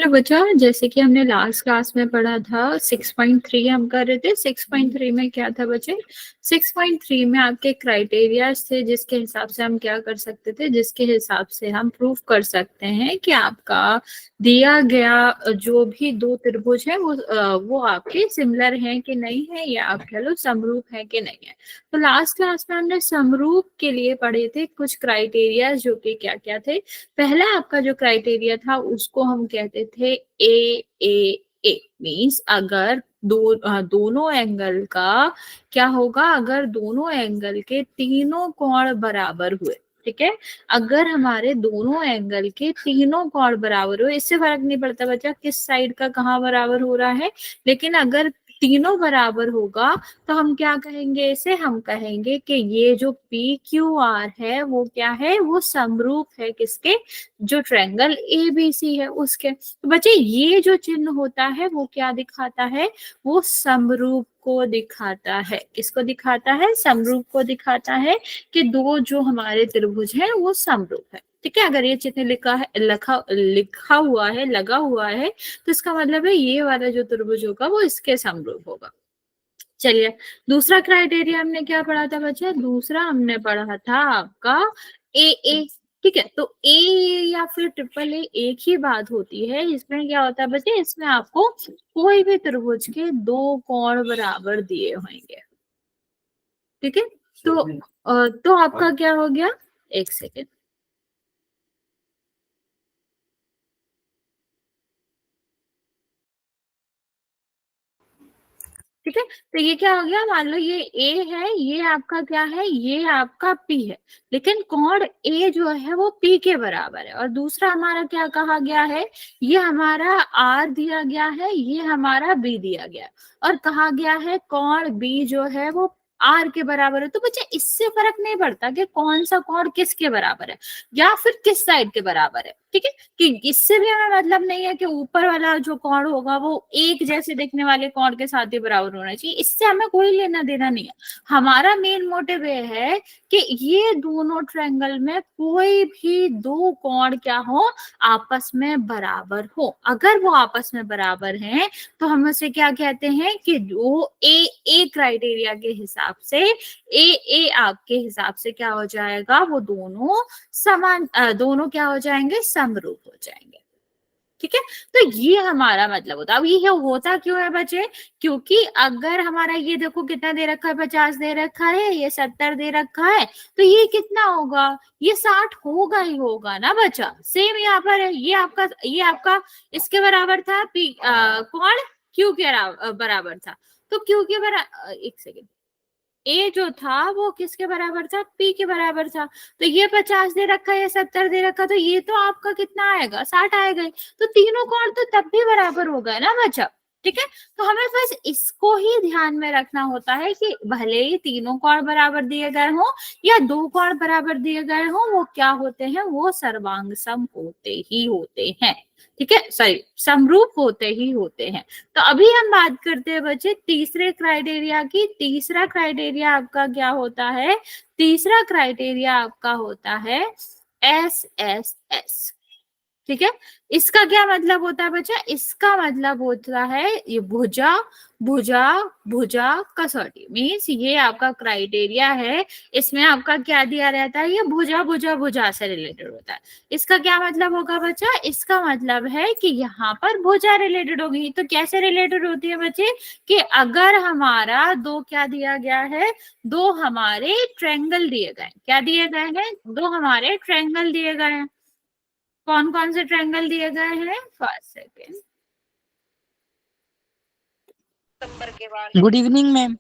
मेरा बच्चा, जैसे कि हमने लास्ट क्लास में पढ़ा था 6.3 हम कर रहे थे। 6.3 में क्या था बच्चे? 6.3 में आपके क्राइटेरिया थे जिसके हिसाब से हम क्या कर सकते थे, जिसके हिसाब से हम प्रूफ कर सकते हैं कि आपका दिया गया जो भी दो त्रिभुज है वो आपके सिमिलर हैं कि नहीं है, या आप कह लो समरूप है कि नहीं है। तो लास्ट क्लास में हमने समरूप के लिए पढ़े थे कुछ क्राइटेरिया, जो कि क्या क्या थे। पहला आपका जो क्राइटेरिया था उसको हम कहते थे ए मीन्स अगर दोनों एंगल का क्या होगा, अगर दोनों एंगल के तीनों कोण बराबर हुए। ठीक है, अगर हमारे दोनों एंगल के तीनों कोण बराबर हुए, इससे फर्क नहीं पड़ता बच्चा किस साइड का कहाँ बराबर हो रहा है, लेकिन अगर तीनों बराबर होगा तो हम क्या कहेंगे, इसे हम कहेंगे कि ये जो पी क्यू आर है वो क्या है, वो समरूप है किसके, जो ट्रायंगल ए बी सी है उसके। तो बच्चे ये जो चिन्ह होता है वो क्या दिखाता है, वो समरूप को दिखाता है। किसको दिखाता है? समरूप को दिखाता है कि दो जो हमारे त्रिभुज हैं वो समरूप है। ठीक है, अगर ये चिन्ह लिखा हुआ है, लगा हुआ है, तो इसका मतलब है ये वाला जो त्रिभुज होगा वो इसके समरूप होगा। चलिए, दूसरा क्राइटेरिया हमने क्या पढ़ा था बच्चे? दूसरा हमने पढ़ा था आपका ए। ठीक है, तो ए या फिर ट्रिपल ए एक ही बात होती है। इसमें क्या होता है बच्चे, इसमें आपको कोई भी त्रिभुज के दो कोण बराबर दिए होंगे। ठीक है, तो आपका क्या हो गया, एक सेकेंड। ठीक है, तो ये क्या हो गया, मान लो ये ए है, ये आपका क्या है, ये आपका पी है, लेकिन कोण ए जो है वो पी के बराबर है। और दूसरा हमारा क्या कहा गया है, ये हमारा आर दिया गया है, ये हमारा बी दिया गया है, और कहा गया है कोण बी जो है वो आर के बराबर है। तो बच्चे इससे फर्क नहीं पड़ता कि कौन सा कोण किसके बराबर है या फिर किस साइड के बराबर है। ठीक है, कि इससे भी हमें मतलब नहीं है कि ऊपर वाला जो कोण होगा वो एक जैसे दिखने वाले कोण के साथ ही बराबर होना चाहिए, इससे हमें कोई लेना देना नहीं है। हमारा मेन मोटिव ये है कि ये दोनों ट्रायंगल में कोई भी दो कोण क्या हो, आपस में बराबर हो। अगर वो आपस में बराबर हैं तो हम उसे क्या कहते हैं कि जो ए क्राइटेरिया के हिसाब से ए आपके हिसाब से क्या हो जाएगा, वो दोनों समान दोनों क्या हो जाएंगे, समरूप हो जाएंगे। ठीक है, तो ये हमारा मतलब होता है। अब ये होता क्यों है बच्चे, क्योंकि अगर हमारा ये देखो कितना दे रखा है, 50 दे रखा है, ये 70 दे रखा है, तो ये कितना होगा, ये 60 होगा ही होगा ना बच्चा। सेम यहाँ पर है, ये आपका इसके बराबर था, कौन क्यू के बराबर था। तो क्यू के बराबर, एक सेकेंड, ए जो था वो किसके बराबर था, पी के बराबर था। तो ये 50 दे रखा है, ये 70 दे रखा, तो ये तो आपका कितना आएगा, 60 आएगा। तो तीनों कोण तो तब भी बराबर होगा ना बच्चा। ठीक है, तो हमें बस इसको ही ध्यान में रखना होता है कि भले ही तीनों कोण बराबर दिए गए हो या दो कोण बराबर दिए गए हो, वो क्या होते हैं, वो सर्वांग सम होते ही होते हैं। ठीक है, सॉरी, समरूप होते ही होते हैं। तो अभी हम बात करते हैं बच्चे तीसरे क्राइटेरिया की। तीसरा क्राइटेरिया आपका क्या होता है, तीसरा क्राइटेरिया आपका होता है एस। ठीक है, इसका क्या मतलब होता है बच्चा, इसका मतलब होता है ये भुजा भुजा भुजा कसौटी। मीन्स ये आपका क्राइटेरिया है, इसमें आपका क्या दिया रहता है, ये भुजा भुजा भुजा से रिलेटेड होता है। इसका क्या मतलब होगा बच्चा, इसका मतलब है कि यहाँ पर भुजा रिलेटेड होगी। तो कैसे रिलेटेड होती है बच्चे, कि अगर हमारा दो क्या दिया गया है, दो हमारे ट्रायंगल दिए गए, क्या दिए गए हैं, दो हमारे ट्रायंगल दिए गए हैं। कौन कौन से ट्रायंगल दिए गए हैं, फर्स्ट सेकेंड, नंबर के बाद। Good evening ma'am.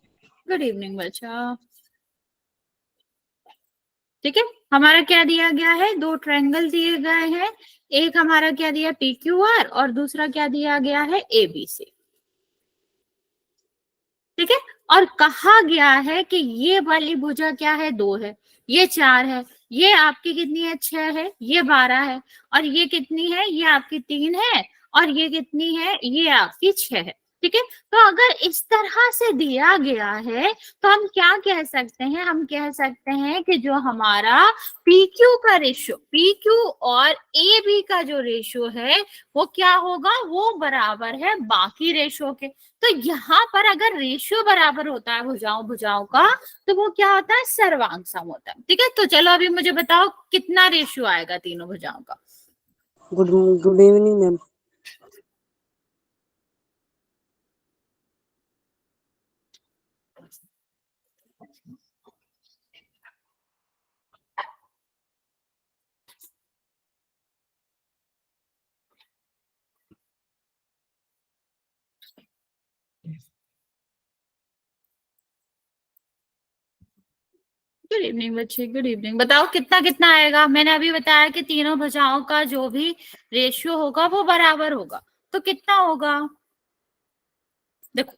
Good evening बच्चा। ठीक है, हमारा क्या दिया गया है, दो ट्रायंगल दिए गए हैं। एक हमारा क्या दिया, पी क्यू आर, और दूसरा क्या दिया गया है, ए बी सी। ठीक है, और कहा गया है कि ये वाली भुजा क्या है, दो है, ये 4 है, ये आपकी कितनी है, 6 है, ये 12 है, और ये कितनी है, ये आपकी 3 है, और ये कितनी है, ये आपकी 6 है। ठीक है। तो अगर इस तरह से दिया गया है तो हम क्या कह सकते हैं, हम कह सकते हैं कि जो हमारा पी क्यू का रेशियो, पी क्यू और ए बी का जो रेशियो है वो क्या होगा, वो बराबर है बाकी रेशियो के। तो यहाँ पर अगर रेशियो बराबर होता है भुजाओं भुजाओं का तो वो क्या होता है, सर्वांग सम होता है। ठीक है, तो चलो अभी मुझे बताओ कितना रेशियो आएगा तीनों भुजाओं का। Good good evening ma'am. Good evening बच्चे, गुड इवनिंग। बताओ कितना कितना आएगा। मैंने अभी बताया कि तीनों भुजाओं का जो भी रेशियो होगा वो बराबर होगा, तो कितना होगा। देखो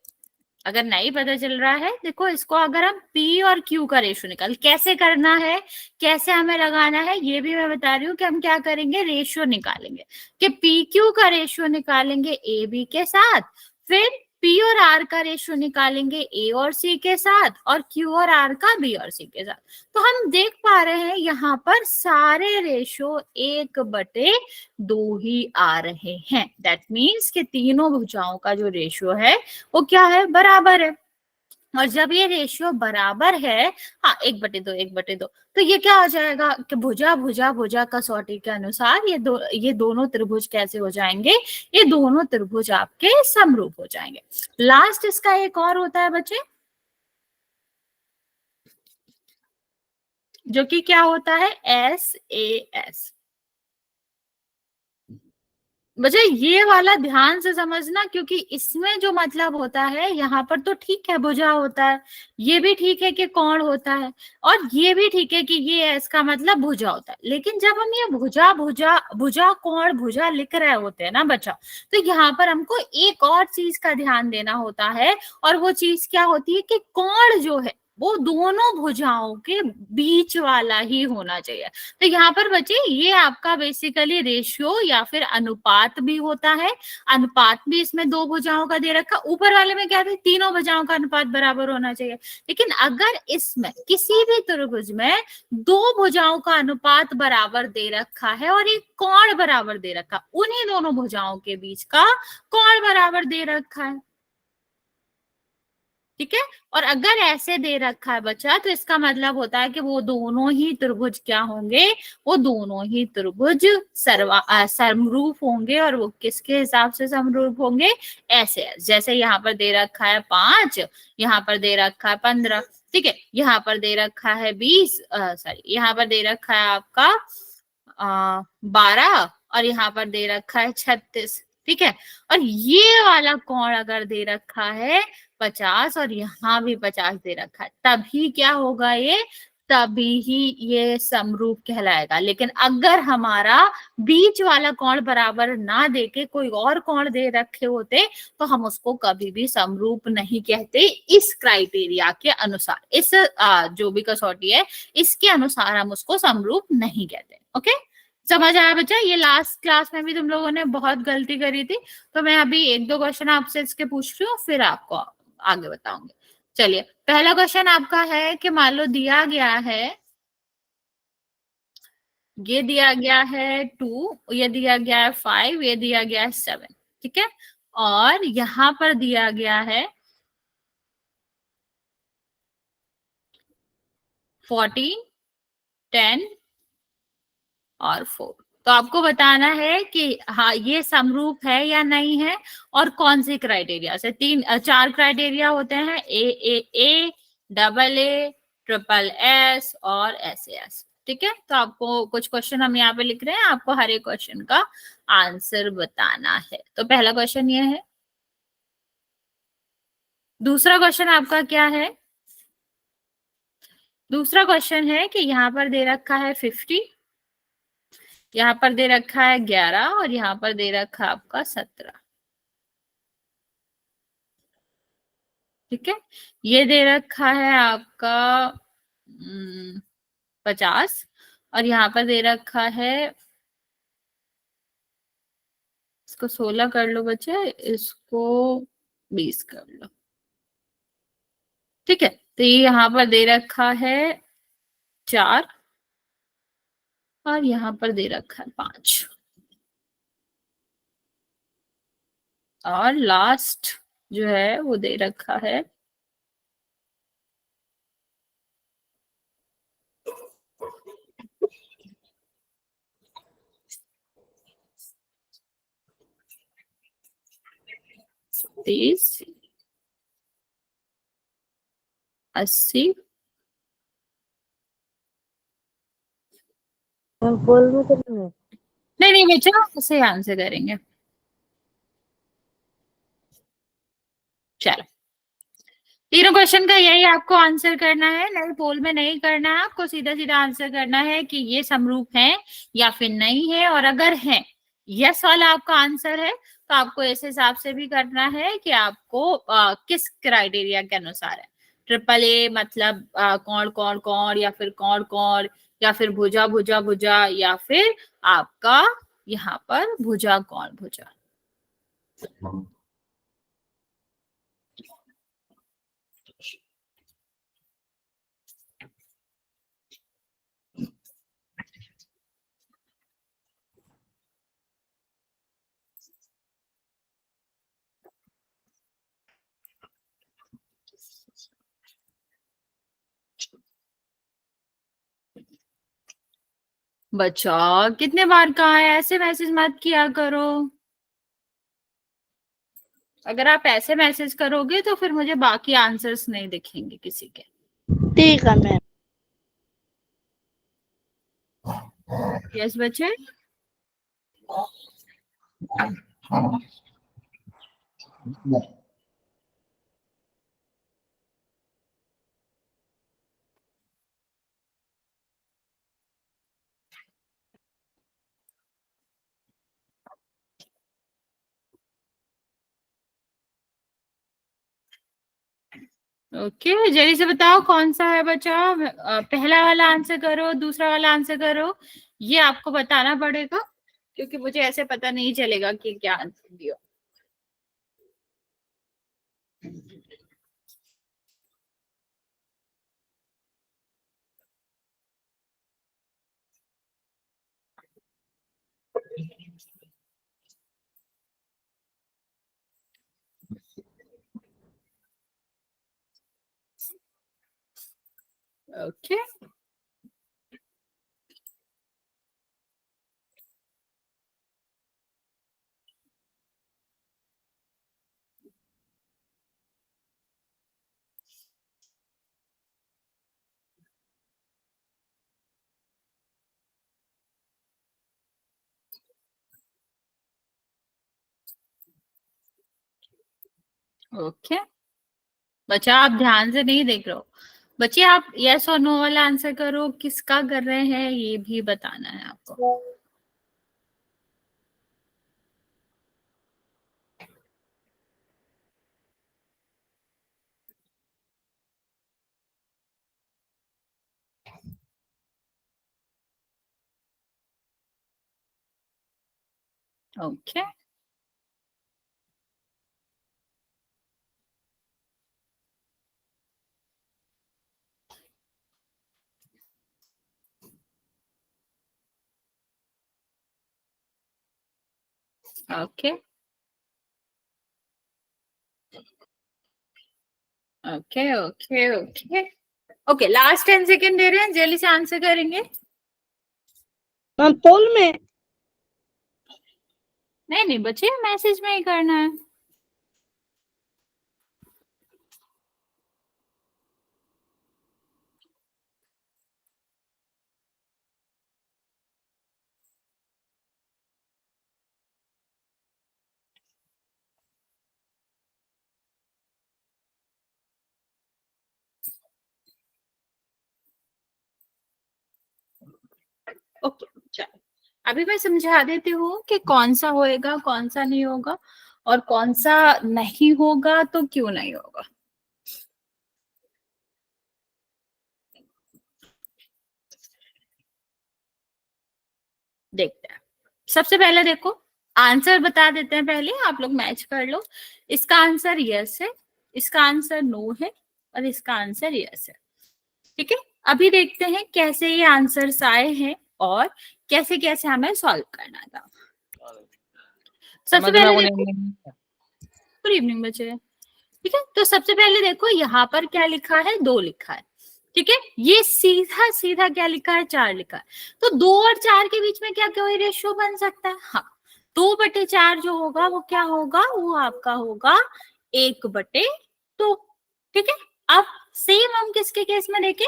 अगर नहीं पता चल रहा है, देखो इसको अगर हम P और Q का रेशियो निकाल, कैसे करना है, कैसे हमें लगाना है, ये भी मैं बता रही हूँ कि हम क्या करेंगे, रेशियो निकालेंगे कि PQ का रेशियो निकालेंगे AB के साथ, फिर P और R का रेशियो निकालेंगे A और C के साथ, और Q और R का B और C के साथ। तो हम देख पा रहे हैं यहाँ पर सारे रेशियो 1/2 ही आ रहे हैं। दैट मीन्स कि तीनों भुजाओं का जो रेशियो है वो क्या है, बराबर है। और जब ये रेशियो बराबर है, हाँ 1/2 1/2, तो ये क्या हो जाएगा कि भुजा भुजा भुजा कसौटी के अनुसार ये दोनों त्रिभुज कैसे हो जाएंगे, ये दोनों त्रिभुज आपके समरूप हो जाएंगे। लास्ट इसका एक और होता है बच्चे, जो कि क्या होता है, SAS। बच्चा ये वाला ध्यान से समझना, क्योंकि इसमें जो मतलब होता है यहाँ पर तो ठीक है भुजा होता है, ये भी ठीक है कि कोण होता है, और ये भी ठीक है कि ये इसका मतलब भुजा होता है। लेकिन जब हम ये भुजा भुजा भुजा कोण भुजा लिख रहे होते हैं ना बच्चा, तो यहाँ पर हमको एक और चीज का ध्यान देना होता है, और वो चीज क्या होती है कि कोण जो है वो दोनों भुजाओं के बीच वाला ही होना चाहिए। तो यहाँ पर बच्चे ये आपका बेसिकली रेशियो या फिर अनुपात भी होता है। अनुपात भी इसमें दो भुजाओं का दे रखा, ऊपर वाले में क्या था, तीनों भुजाओं का अनुपात बराबर होना चाहिए। लेकिन अगर इसमें किसी भी त्रिभुज में दो भुजाओं का अनुपात बराबर दे रखा है और एक कोण बराबर दे रखा, उन्हीं दोनों भुजाओं के बीच का कोण बराबर दे रखा है। ठीक है, और अगर ऐसे दे रखा है बच्चा तो इसका मतलब होता है कि वो दोनों ही त्रिभुज क्या होंगे, वो दोनों ही त्रिभुज समरूप होंगे। और वो किसके हिसाब से समरूप होंगे, ऐसे जैसे यहाँ पर दे रखा है 5, यहाँ पर दे रखा है 15, ठीक है, यहाँ पर दे रखा है 20, सॉरी यहाँ पर दे रखा है आपका 12, और यहाँ पर दे रखा है 36। ठीक है, और ये वाला कोण अगर दे रखा है 50 और यहाँ भी 50 दे रखा है, तभी क्या होगा, ये तभी ही ये समरूप कहलाएगा। लेकिन अगर हमारा बीच वाला कोण बराबर ना देके कोई और कोण दे रखे होते तो हम उसको कभी भी समरूप नहीं कहते। इस क्राइटेरिया के अनुसार, इस जो भी कसौटी है इसके अनुसार हम उसको समरूप नहीं कहते। ओके, समझ आया बच्चा। ये लास्ट क्लास में भी तुम लोगों ने बहुत गलती करी थी, तो मैं अभी एक दो क्वेश्चन आपसे इसके पूछ रही हूँ, फिर आपको आगे बताऊंगी। चलिए, पहला क्वेश्चन आपका है कि मान लो दिया गया है, ये दिया गया है 2, ये दिया गया है 5, ये दिया गया है 7। ठीक है, और यहां पर दिया गया है 14, 10 और 4। तो आपको बताना है कि हाँ ये समरूप है या नहीं है, और कौन से क्राइटेरिया से। 4 क्राइटेरिया होते हैं, ए, डबल ए, ट्रिपल एस और SAS। ठीक है, तो आपको कुछ क्वेश्चन हम यहाँ पे लिख रहे हैं, आपको हर एक क्वेश्चन का आंसर बताना है। तो पहला क्वेश्चन ये है। दूसरा क्वेश्चन आपका क्या है, दूसरा क्वेश्चन है कि यहाँ पर दे रखा है 50, यहाँ पर दे रखा है 11, और यहाँ पर दे रखा है आपका 17। ठीक है, ये दे रखा है आपका 50, और यहाँ पर दे रखा है, इसको 16 कर लो बच्चे, इसको 20 कर लो। ठीक है, तो ये यहाँ पर दे रखा है 4 और यहाँ पर दे रखा है 5 और लास्ट जो है वो दे रखा है 30, 80। मैम पोल में करना है। नहीं नहीं बेटा, ऐसे आंसर करेंगे। चलो, तीनों क्वेश्चन का यही आपको आंसर करना है, नए पोल में नहीं करना है आपको, सीधा सीधा आंसर करना है कि ये समरूप है या फिर नहीं है, और अगर है यस वाला आपका आंसर है तो आपको इस हिसाब से भी करना है कि आपको किस क्राइटेरिया के अनुसार है। ट्रिपल ए मतलब कौन कौन कौन, या फिर कौन कौन, या फिर भुजा भुजा भुजा, या फिर आपका यहाँ पर भुजा कौन भुजा। बच्चा कितने बार कहा है ऐसे मैसेज मत किया करो। अगर आप ऐसे मैसेज करोगे तो फिर मुझे बाकी आंसर्स नहीं दिखेंगे किसी के। ठीक है मैम। यस बच्चे। ओके, जल्दी से बताओ कौन सा है बच्चा। पहला वाला आंसर करो, दूसरा वाला आंसर करो, ये आपको बताना पड़ेगा क्योंकि मुझे ऐसे पता नहीं चलेगा कि क्या आंसर दिया। ओके ओके बच्चा, आप ध्यान से नहीं देख रहे हो। बच्चे आप यस और नो वाला आंसर करो, किसका कर रहे हैं ये भी बताना है आपको। Okay okay okay okay okay okay, last 10 second दे रहे हैं, जल्दी से आंसर करेंगे। मैम पोल में। नहीं नहीं बच्चे, मैसेज में ही करना है। ओके चलो, अभी मैं समझा देती हूँ कि कौन सा होएगा कौन सा नहीं होगा, और कौन सा नहीं होगा तो क्यों नहीं होगा। देखते हैं। सबसे पहले देखो, आंसर बता देते हैं पहले, आप लोग मैच कर लो। इसका आंसर यस है, इसका आंसर नो है, और इसका आंसर यस है। ठीक है, अभी देखते हैं कैसे ये आंसर्स आए हैं और कैसे कैसे हमें सॉल्व करना था। सबसे पहले देखो, गुड इवनिंग बच्चे। ठीक है, तो सबसे पहले देखो यहाँ पर क्या लिखा है, 2 लिखा है। ठीक है, ये सीधा सीधा क्या लिखा है, 4 लिखा है। तो 2 और 4 के बीच में क्या कोई रेशियो बन सकता है? हाँ, 2/4 जो होगा वो क्या होगा, वो आपका होगा 1/2। ठीक है, अब सेम हम किसके केस में देखें,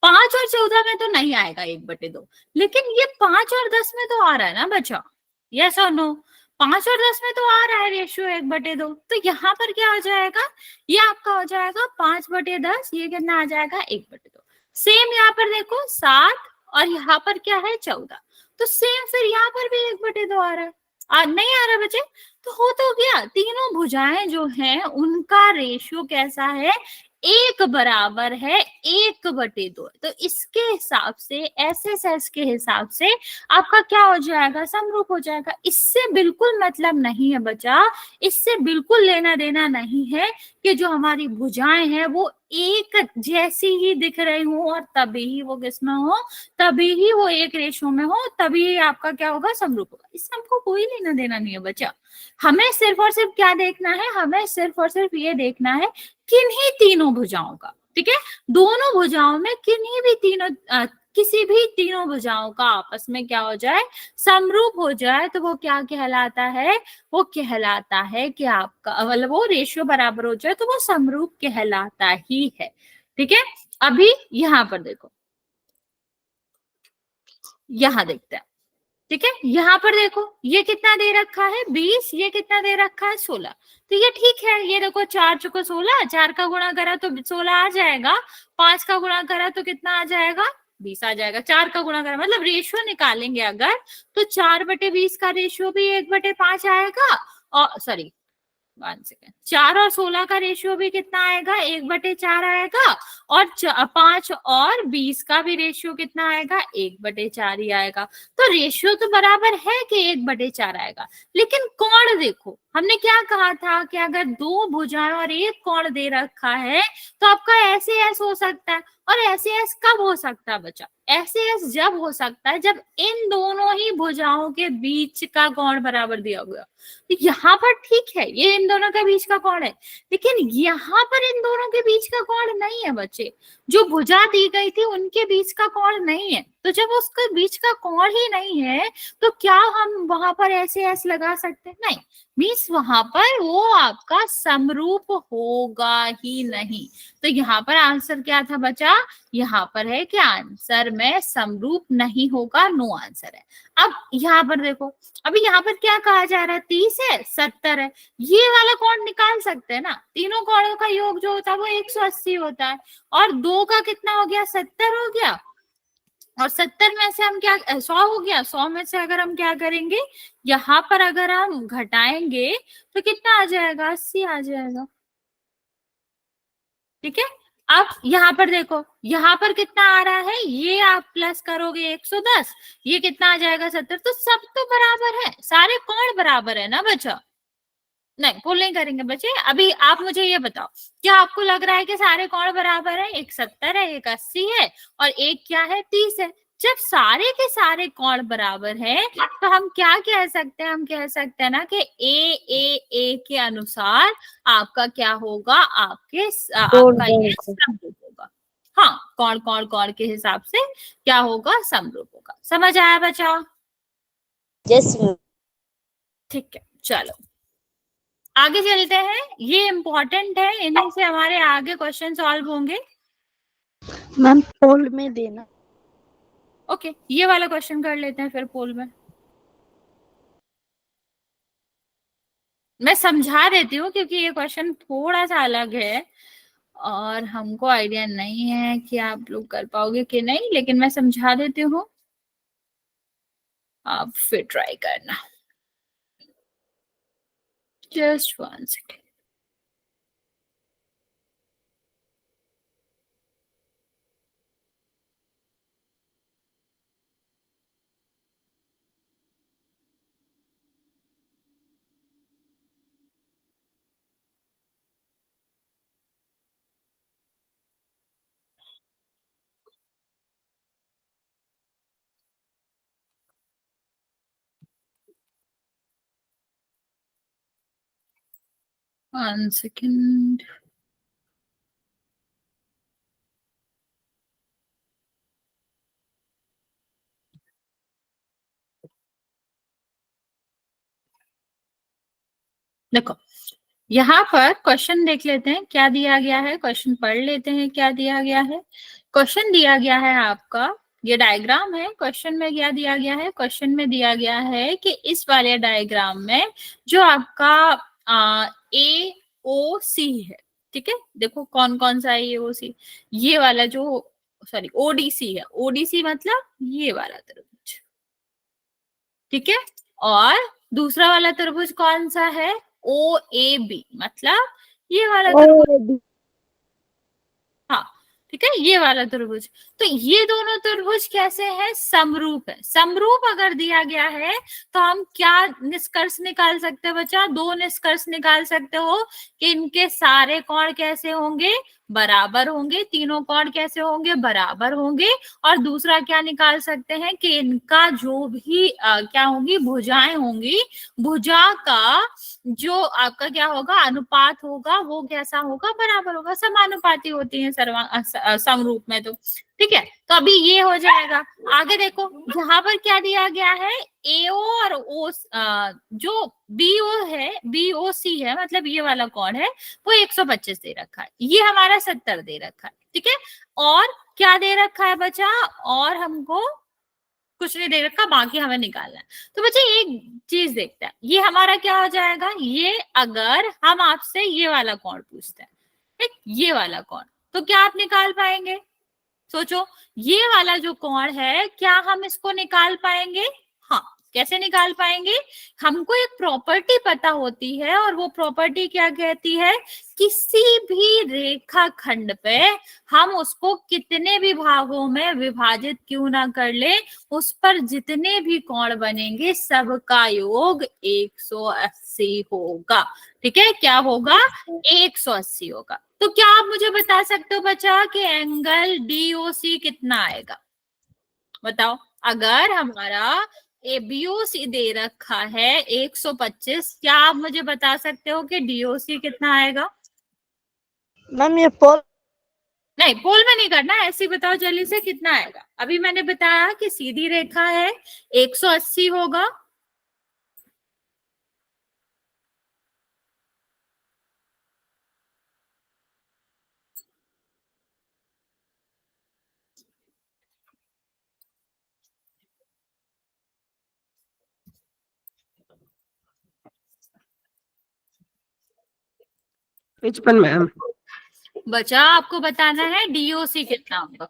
5 और 14 में तो नहीं आएगा 1/2, लेकिन ये 5 और 10 में तो आ रहा है ना बच्चा, यस और नो? 5 और 10 में तो आ रहा है रेशियो 1/2, तो यहाँ पर क्या हो जाएगा, ये आपका हो जाएगा 5/10, ये कितना आ जाएगा 1/2। सेम यहाँ पर देखो 7, और यहाँ पर क्या है 14, तो सेम फिर यहाँ पर भी 1/2 आ रहा है। नहीं आ रहा बच्चे, तो हो तो गया, तीनों भुजाएं जो हैं उनका रेशियो कैसा है, 1 बराबर है 1/2। तो इसके हिसाब से, एसएसएस के हिसाब से आपका क्या हो जाएगा, समरूप हो जाएगा। इससे बिल्कुल मतलब नहीं है बच्चा, इससे बिल्कुल लेना देना नहीं है कि जो हमारी भुजाएं हैं वो एक जैसी ही दिख रही हो और तभी ही वो किसमें हो, तभी ही वो एक रेशो में हो, तभी आपका क्या होगा, समरूप होगा। इससे हमको कोई लेना देना नहीं है बच्चा। हमें सिर्फ और सिर्फ क्या देखना है, हमें सिर्फ और सिर्फ ये देखना है किन्हीं तीनों भुजाओं का। ठीक है, दोनों भुजाओं में किन्हीं भी तीनों किसी भी तीनों भुजाओं का आपस में क्या हो जाए, समरूप हो जाए, तो वो क्या कहलाता है, वो कहलाता है कि आपका मतलब वो रेशियो बराबर हो जाए तो वो समरूप कहलाता ही है। ठीक है, अभी यहां पर देखो, यहां देखते हैं। ठीक है, यहाँ पर देखो ये कितना दे रखा है 20, ये कितना दे रखा है 16। तो ये ठीक है, ये देखो 4 चुको 16, 4 का गुणा करा तो 16 आ जाएगा, 5 का गुणा करा तो कितना आ जाएगा, 20 आ जाएगा। 4 का गुणा करा मतलब रेशियो निकालेंगे अगर, तो 4/20 का रेशियो भी 1/5 आएगा, और सॉरी 1 सेकेंड, 4 और 16 का रेशियो भी कितना आएगा, 1/4 आएगा, और 5 और 20 का भी रेशियो कितना आएगा, 1/4 ही आएगा। तो रेशियो तो बराबर है कि 1/4 आएगा, लेकिन कोण देखो, हमने क्या कहा था कि अगर 2 भुजाएं और 1 कोण दे रखा है तो आपका ऐसे ऐस हो सकता है। और ऐसे ऐस कब हो सकता है बच्चा, ऐसे ऐस जब हो सकता है जब इन दोनों ही भुजाओं के बीच का कोण बराबर दिया गया। तो यहाँ पर ठीक है, ये इन दोनों के बीच का कोण है, लेकिन यहाँ पर इन दोनों के बीच का कोण नहीं है बच्चे। जो भुजा दी गई थी उनके बीच का कोण नहीं है, तो जब उसके बीच का कोण ही नहीं है तो क्या हम वहां पर ऐसे ऐसे लगा सकते हैं, नहीं, मीन्स वहां पर वो आपका समरूप होगा ही नहीं। तो यहाँ पर आंसर क्या था बचा, यहाँ पर है कि आंसर में समरूप नहीं होगा, नो आंसर है। अब यहाँ पर देखो, अभी यहाँ पर क्या कहा जा रहा है, 30 है 70 है, ये वाला कोण निकाल सकते हैं ना, तीनों कोणों का योग जो होता है वो 180 होता है, और 2 का कितना हो गया, 70 हो गया, और 70 में से हम क्या 100 हो गया, 100 में से अगर हम क्या करेंगे, यहाँ पर अगर हम घटाएंगे तो कितना आ जाएगा, 80 आ जाएगा। ठीक है, अब यहाँ पर देखो, यहाँ पर कितना आ रहा है, ये आप प्लस करोगे 110, ये कितना आ जाएगा 70, तो सब तो बराबर है, सारे कोण बराबर है ना बच्चा। नहीं, पुल नहीं करेंगे बच्चे। अभी आप मुझे ये बताओ, क्या आपको लग रहा है कि सारे कोण बराबर है, एक 70 है, एक 80 है, और एक क्या है 30 है। जब सारे के सारे कोण बराबर है तो हम क्या कह सकते हैं, हम कह सकते हैं ना कि ए के अनुसार आपका क्या होगा, आपका ये समरूप होगा। हाँ, कोण कोण कोण के हिसाब से क्या होगा, समरूप होगा। समझ आया बच्चा? यस ठीक है, चलो आगे चलते हैं, ये इम्पोर्टेंट है, इन्हीं से हमारे आगे क्वेश्चन सॉल्व होंगे। मैम पोल में देना। ओके, ये वाला क्वेश्चन कर लेते हैं फिर पोल में। मैं समझा देती हूँ क्योंकि ये क्वेश्चन थोड़ा सा अलग है और हमको आइडिया नहीं है कि आप लोग कर पाओगे कि नहीं, लेकिन मैं समझा देती हूँ, आप फिर ट्राई करना। Just 1 second. 1 सेकेंड। देखो यहाँ पर क्वेश्चन देख लेते हैं क्या दिया गया है, क्वेश्चन पढ़ लेते हैं क्या दिया गया है। क्वेश्चन दिया गया है आपका, ये डायग्राम है, क्वेश्चन में क्या दिया गया है, क्वेश्चन में दिया गया है कि इस वाले डायग्राम में जो आपका ए ओ सी है, ठीक है, देखो कौन कौन सा है ए ओ सी, ये वाला जो, सॉरी ओडीसी है, ओडीसी मतलब ये वाला त्रिभुज, ठीक है, और दूसरा वाला त्रिभुज कौन सा है, ओ ए बी, मतलब ये वाला त्रिभुज, हाँ ठीक है, ये वाला त्रिभुज। तो ये दोनों त्रिभुज कैसे हैं, समरूप है। समरूप अगर दिया गया है तो हम क्या निष्कर्ष निकाल सकते हैं बच्चा, दो निष्कर्ष निकाल सकते हो कि इनके सारे कोण कैसे होंगे, बराबर होंगे, तीनों कोण कैसे होंगे, बराबर होंगे। और दूसरा क्या निकाल सकते हैं कि इनका जो भी क्या होंगी, भुजाएं होंगी, भुजा का जो आपका क्या होगा, अनुपात होगा, वो कैसा होगा, बराबर होगा, समानुपाती होती है समरूप में। तो ठीक है, तो अभी ये हो जाएगा। आगे देखो यहाँ पर क्या दिया गया है, एओ और ओ, जो बीओ है, बीओ सी है, मतलब ये वाला कोण है, वो 125 दे रखा है, ये हमारा 70 दे रखा है, ठीक है। और क्या दे रखा है बच्चा, और हमको कुछ नहीं दे रखा, बाकी हमें निकालना है। तो बच्चे एक चीज देखते हैं, ये हमारा क्या हो जाएगा, ये अगर हम आपसे ये वाला कोण पूछते हैं, ठीक, ये वाला कोण, तो क्या आप निकाल पाएंगे, सोचो, ये वाला जो कोण है क्या हम इसको निकाल पाएंगे, हाँ, कैसे निकाल पाएंगे, हमको एक प्रॉपर्टी पता होती है, और वो प्रॉपर्टी क्या कहती है, किसी भी रेखा खंड पे हम उसको कितने भी भागों में विभाजित क्यों ना कर ले, उस पर जितने भी कोण बनेंगे सबका योग 180 होगा, ठीक है, क्या होगा, 180 होगा। तो क्या आप मुझे बता सकते हो बच्चा कि एंगल डीओसी कितना आएगा, बताओ, अगर हमारा एबीओसी दे रखा है 125, क्या आप मुझे बता सकते हो कि डीओसी कितना आएगा। मैम ये पोल नहीं, पोल में नहीं करना, ऐसे ही बताओ जल्दी से कितना आएगा। अभी मैंने बताया कि सीधी रेखा है 180 होगा, बचपन मैम। बचा आपको बताना है डीओसी कितना होगा,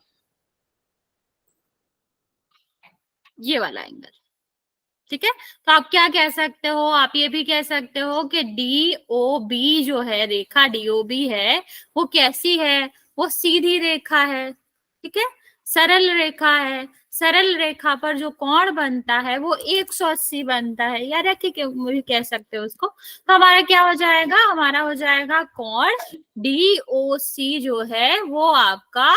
ये वाला एंगल, ठीक है। तो आप क्या कह सकते हो, आप ये भी कह सकते हो कि डी ओ बी जो है, रेखा डी ओ बी है, वो कैसी है, वो सीधी रेखा है, ठीक है, सरल रेखा है। सरल रेखा पर जो कोण बनता है वो 180 बनता है, या रखी के भी कह सकते हो उसको। तो हमारा क्या हो जाएगा, हमारा हो जाएगा कोण डी ओ सी जो है वो आपका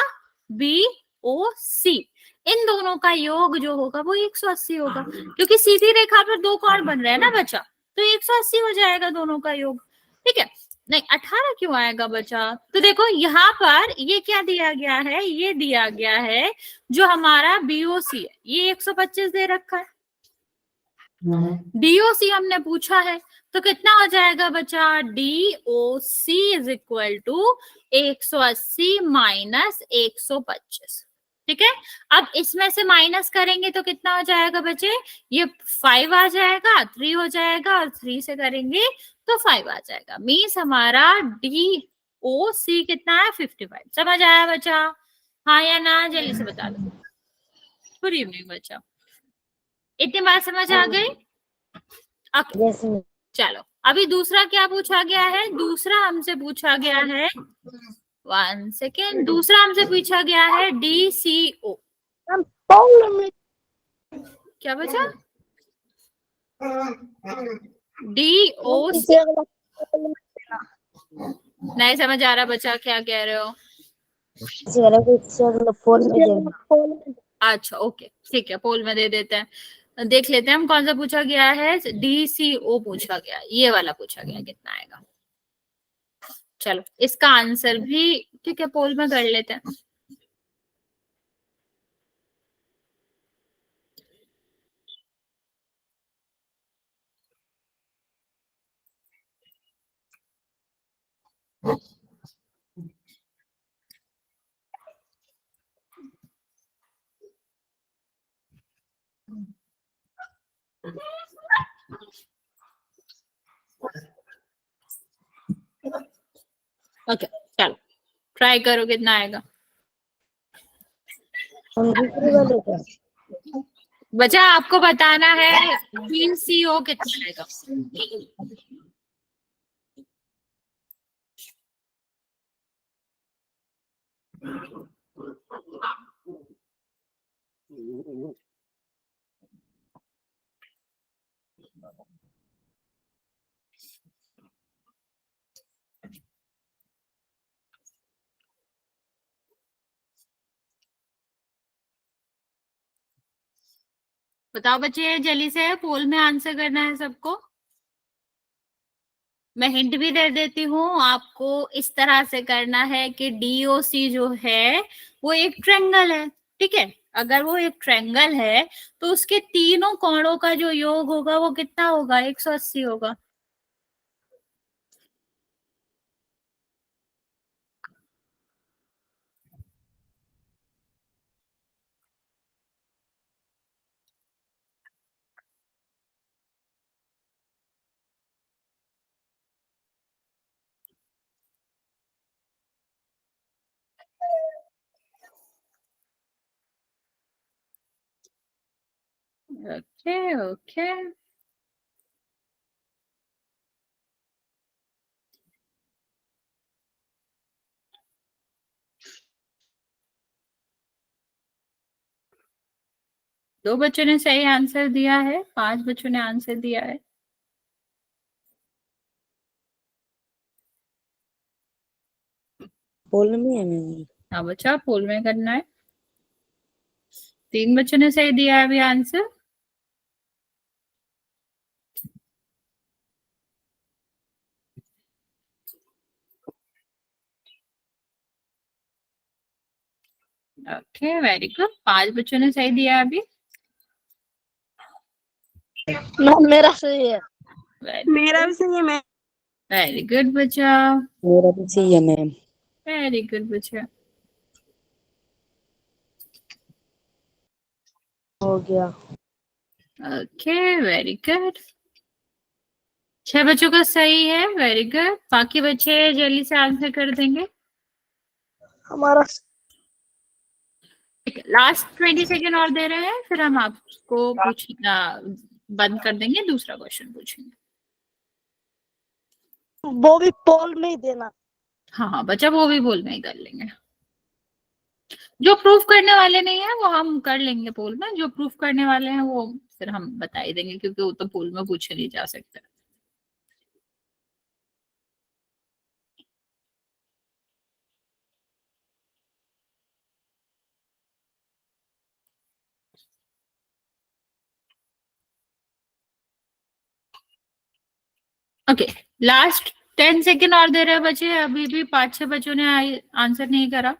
बी ओ सी, इन दोनों का योग जो होगा वो 180 होगा, क्योंकि सीधी रेखा पर दो कोण बन रहे हैं ना बच्चा, तो 180 हो जाएगा दोनों का योग, ठीक है। नहीं 18 क्यों आएगा बच्चा, तो देखो यहाँ पर ये क्या दिया गया है, ये दिया गया है जो हमारा बीओसी है, ये 125 दे रखा है, डीओसी हमने पूछा है, तो कितना हो जाएगा बच्चा, DOC is equal to 180 minus 125, ठीक है। अब इसमें से माइनस करेंगे तो कितना हो जाएगा बच्चे, ये 5 आ जाएगा, 3 हो जाएगा, और 3 से करेंगे तो 5 आ जाएगा, मीन्स हमारा डी ओ सी कितना है, 55। समझ आया बच्चा, हाँ या ना, जल्दी से बता दो। गुड इवनिंग बच्चा, इतनी बात समझ आ गई, ओके। Yes ma'am. चलो अभी दूसरा क्या पूछा गया है, दूसरा हमसे पूछा गया है, 1 सेकेंड, दूसरा हमसे पूछा गया है डीसीओ, मैम पोल में क्या बचा, डीओ, पीछे वाला पोल में देना। नहीं समझ आ रहा बच्चा क्या कह रहे हो, पीछे वाला पोल में देना। अच्छा ओके ठीक है, पोल में दे देते हैं, देख लेते हैं हम कौन सा पूछा गया है, डीसीओ पूछा गया, ये वाला पूछा गया, कितना आएगा। चलो इसका आंसर भी ठीक है पोल में कर लेते हैं। ओके चलो ट्राई करो कितना आएगा। हम दूसरे वाले का बच्चा आपको बताना है PCO कितना आएगा। बताओ बच्चे जल्दी से पोल में आंसर करना है सबको। मैं हिंट भी दे देती हूँ आपको, इस तरह से करना है कि DOC जो है वो एक ट्रायंगल है, ठीक है। अगर वो एक ट्रायंगल है तो उसके तीनों कोणों का जो योग होगा वो कितना होगा, 180 होगा। ओके ओके दो बच्चों ने सही आंसर दिया है, 5 बच्चों ने आंसर दिया है। पोल में है नहीं। हाँ बच्चा पोल में करना है। 3 बच्चों ने सही दिया है अभी आंसर। ओके वेरी गुड, 5 बच्चों ने सही दिया है अभी। मैम मेरा सही है। मेरा भी सही है मैम। वेरी गुड बच्चा, मेरा भी सही है मैम। वेरी गुड बच्चा। हो गया। ओके वेरी गुड, 6 बच्चों का सही है, वेरी गुड। बाकी बच्चे जल्दी से आंसर कर देंगे। हमारा लास्ट 20 सेकेंड और दे रहे हैं, फिर हम आपको पूछना बंद कर देंगे, दूसरा क्वेश्चन पूछेंगे। वो भी पोल में ही देना। हाँ हाँ बच्चा वो भी पोल में ही कर लेंगे। जो प्रूफ करने वाले नहीं है वो हम कर लेंगे पोल में, जो प्रूफ करने वाले हैं वो फिर हम बता ही देंगे, क्योंकि वो तो पोल में पूछे नहीं जा सकते। ओके लास्ट 10 सेकेंड और दे रहे हैं बच्चे, अभी भी 5-6 बच्चों ने आंसर नहीं करा।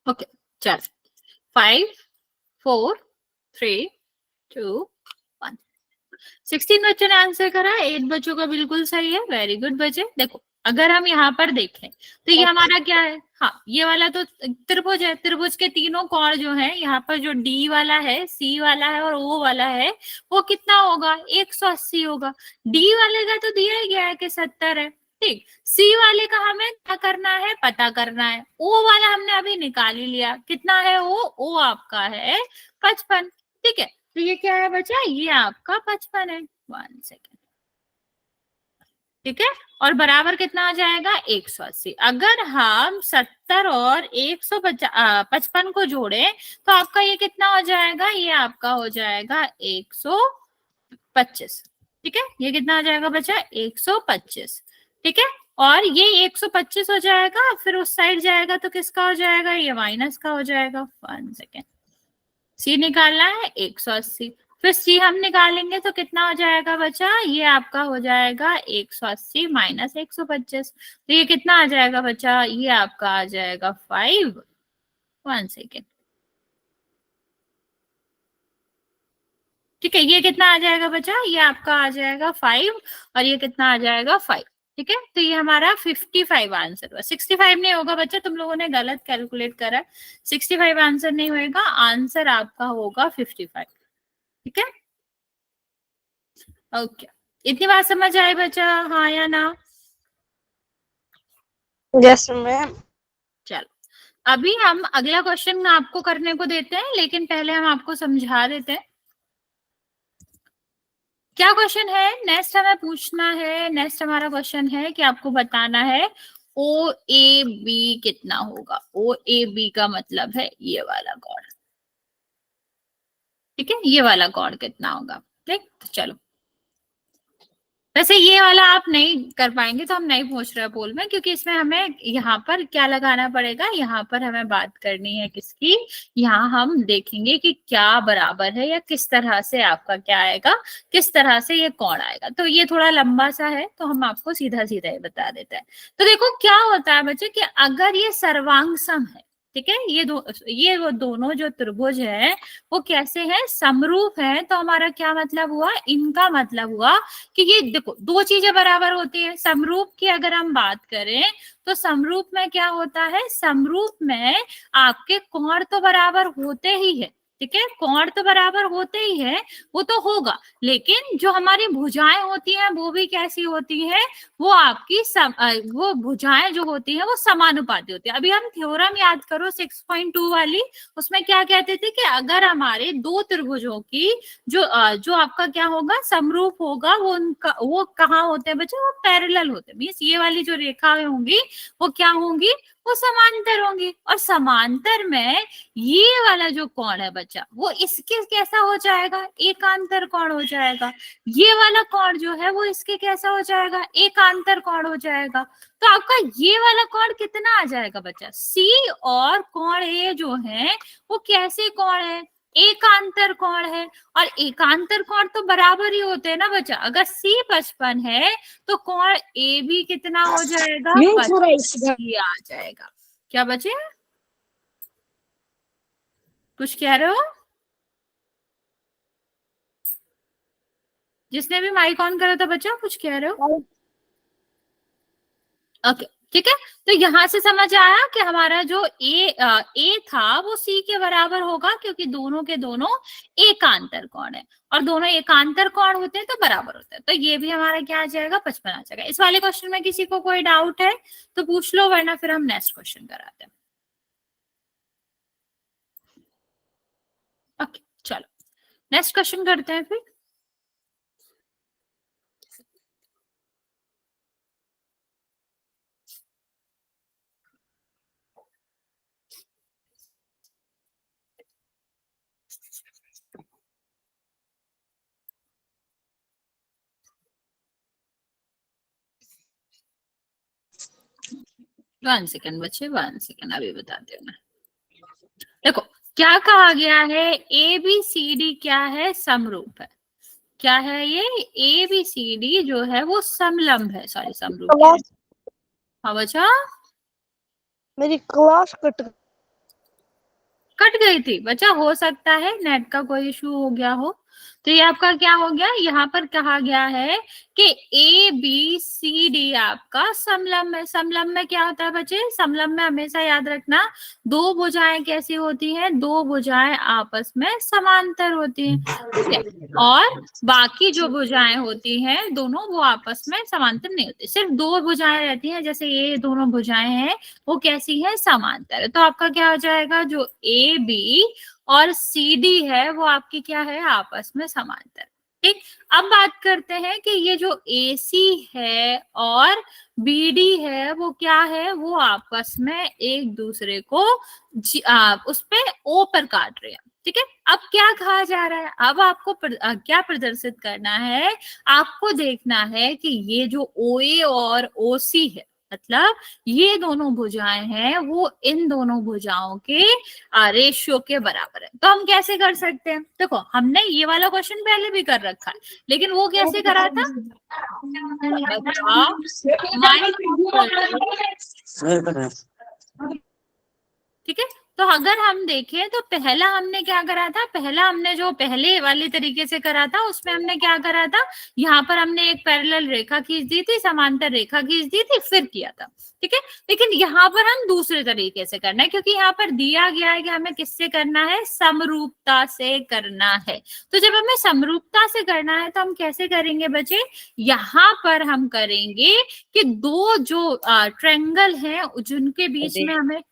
ओके चल 5 4 3 2 1। 16 बच्चों ने आंसर करा, 8 बच्चों का बिल्कुल सही है, वेरी गुड बच्चे। देखो अगर हम यहाँ पर देखें तो ये हमारा क्या है, हाँ ये वाला तो त्रिभुज है, त्रिभुज के तीनों कोण जो है यहाँ पर जो D वाला है, C वाला है और O वाला है वो कितना होगा, 180 होगा। D वाले का तो दिया ही गया है कि 70 है, ठीक। C वाले का हमें क्या करना है, पता करना है। O वाला हमने अभी निकाल ही लिया, कितना है O आपका है 55, ठीक है। तो ये क्या है बच्चा, ये आपका 55 है। 1 सेकेंड, ठीक है, और बराबर कितना आ जाएगा 180। अगर हम 70 और 155 को जोड़े तो आपका ये कितना हो जाएगा, ये आपका हो जाएगा 125। ठीक है, ये कितना आ जाएगा बच्चा 125। ठीक है, और ये 125 हो जाएगा, फिर उस साइड जाएगा तो किसका हो जाएगा, ये माइनस का हो जाएगा। 1 सेकेंड, सी निकालना है 180, फिर सी हम निकालेंगे तो कितना हो जाएगा बच्चा, ये आपका हो जाएगा 180 माइनस 125, तो ये कितना आ जाएगा बच्चा, ये आपका आ जाएगा 5। 1 सेकेंड, ठीक है, ये कितना आ जाएगा बच्चा, ये आपका आ जाएगा 5 और ये कितना आ जाएगा 5। ठीक है, तो ये हमारा 55 आंसर हुआ। 65 नहीं होगा बच्चा, तुम लोगों ने गलत कैलकुलेट करा है। 65 आंसर नहीं होगा, आंसर आपका होगा 55। ठीक है, ओके, इतनी बात समझ आए बच्चा, हाँ या ना? Yes ma'am. चलो, अभी हम अगला क्वेश्चन आपको करने को देते हैं, लेकिन पहले हम आपको समझा देते हैं। क्या क्वेश्चन है नेक्स्ट हमें पूछना है, नेक्स्ट हमारा क्वेश्चन है कि आपको बताना है ओ ए बी कितना होगा। ओ ए बी का मतलब है ये वाला कॉर्ड। ठीक है, ये वाला कॉर्ड कितना होगा। ठीक, तो चलो, वैसे ये वाला आप नहीं कर पाएंगे तो हम नहीं पूछ रहे पोल में, क्योंकि इसमें हमें यहाँ पर क्या लगाना पड़ेगा, यहाँ पर हमें बात करनी है किसकी, यहाँ हम देखेंगे कि क्या बराबर है या किस तरह से आपका क्या आएगा, किस तरह से ये कौन आएगा। तो ये थोड़ा लंबा सा है, तो हम आपको सीधा सीधा ही बता देते हैं। तो देखो क्या होता है बच्चे कि अगर ये सर्वांग सम है, ठीक है, ये वो दोनों जो त्रिभुज है वो कैसे हैं, समरूप है। तो हमारा क्या मतलब हुआ, इनका मतलब हुआ कि ये देखो दो चीजें बराबर होती है। समरूप की अगर हम बात करें तो समरूप में क्या होता है, समरूप में आपके कोण तो बराबर होते ही है। ठीक है, कोण तो बराबर होते ही है, वो तो होगा, लेकिन जो हमारी भुजाएं होती हैं वो भी कैसी होती है, वो आपकी वो भुजाएं जो होती है वो समानुपाती होती है। अभी हम थ्योरम याद करो 6.2 वाली, उसमें क्या कहते थे कि अगर हमारे दो त्रिभुजों की जो आपका क्या होगा, समरूप होगा, वो कहाँ होते हैं बच्चे, वो पैरेलल होते हैं। मीन्स ये वाली जो रेखाएं होंगी वो क्या होंगी, वो समांतर होंगी। और समांतर में ये वाला जो कोण है बच्चा, वो इसके कैसा हो जाएगा, एकांतर कोण हो जाएगा। ये वाला कोण जो है वो इसके कैसा हो जाएगा, एकांतर कोण हो जाएगा। तो आपका ये वाला कोण कितना आ जाएगा बच्चा, सी और कोण ए जो है वो कैसे कोण है, एकांतर कोण है। और एकांतर कोण तो बराबर ही होते हैं ना बच्चा। अगर सी 55 है तो कोण ए भी कितना हो जाएगा, 55 ही आ जाएगा। क्या बचे, कुछ कह रहे हो? जिसने भी माइक ऑन करा था बच्चा, कुछ कह रहे हो? ओके, ठीक है, तो यहां से समझ आया कि हमारा जो ए था वो सी के बराबर होगा, क्योंकि दोनों के दोनों एकांतर कोण है, और दोनों एकांतर कोण होते हैं तो बराबर होते हैं। तो ये भी हमारा क्या आ जाएगा, 55 आ जाएगा। इस वाले क्वेश्चन में किसी को कोई डाउट है तो पूछ लो, वरना फिर हम नेक्स्ट क्वेश्चन कराते हैं। ओके, चलो नेक्स्ट क्वेश्चन करते हैं फिर। वन सेकेंड बच्चे, 1 सेकेंड, अभी बताते हैं। देखो क्या कहा गया है, ए बी सी डी क्या है, समरूप है। क्या है ये, ए बी सी डी जो है वो समलंब है, सॉरी समरूप है। हाँ बच्चा, मेरी क्लास कट गई थी बच्चा, हो सकता है नेट का कोई इशू हो गया हो। तो ये आपका क्या हो गया, यहाँ पर कहा गया है कि ए बी सी डी आपका समलंब है। समलंब में क्या होता है बच्चे, समलंब में हमेशा याद रखना दो भुजाएं कैसी होती हैं, दो भुजाएं आपस में समांतर होती हैं। ठीक है, और बाकी जो भुजाएं होती हैं दोनों वो आपस में समांतर नहीं होती, सिर्फ दो भुजाएं रहती हैं। जैसे ये दोनों भुजाएं हैं वो कैसी है, समांतर। तो आपका क्या हो जाएगा, जो ए बी और सी डी है वो आपकी क्या है, आपस में समांतर। ठीक, अब बात करते हैं कि ये जो AC है और BD है वो क्या है, वो आपस में एक दूसरे को उस पे O पर काट रहे हैं। ठीक है, अब क्या कहा जा रहा है, अब आपको क्या प्रदर्शित करना है, आपको देखना है कि ये जो OA और OC है, मतलब ये दोनों भुजाएं हैं, वो इन दोनों भुजाओं के रेशियो के बराबर है। तो हम कैसे कर सकते हैं, देखो हमने ये वाला क्वेश्चन पहले भी कर रखा है, लेकिन वो कैसे करा था, ठीक है। तो अगर हम देखें तो पहला हमने क्या करा था, पहला हमने जो पहले वाले तरीके से करा था उसमें हमने क्या करा था, यहाँ पर हमने एक पैरेलल रेखा खींच दी थी, समांतर रेखा खींच दी थी, फिर किया था। ठीक है, लेकिन यहाँ पर हम दूसरे तरीके से करना है, क्योंकि यहाँ पर दिया गया है कि हमें किससे करना है, समरूपता से करना है। तो जब हमें समरूपता से करना है तो हम कैसे करेंगे बच्चे, यहाँ पर हम करेंगे कि दो जो ट्रायंगल हैं जिनके बीच में हमें,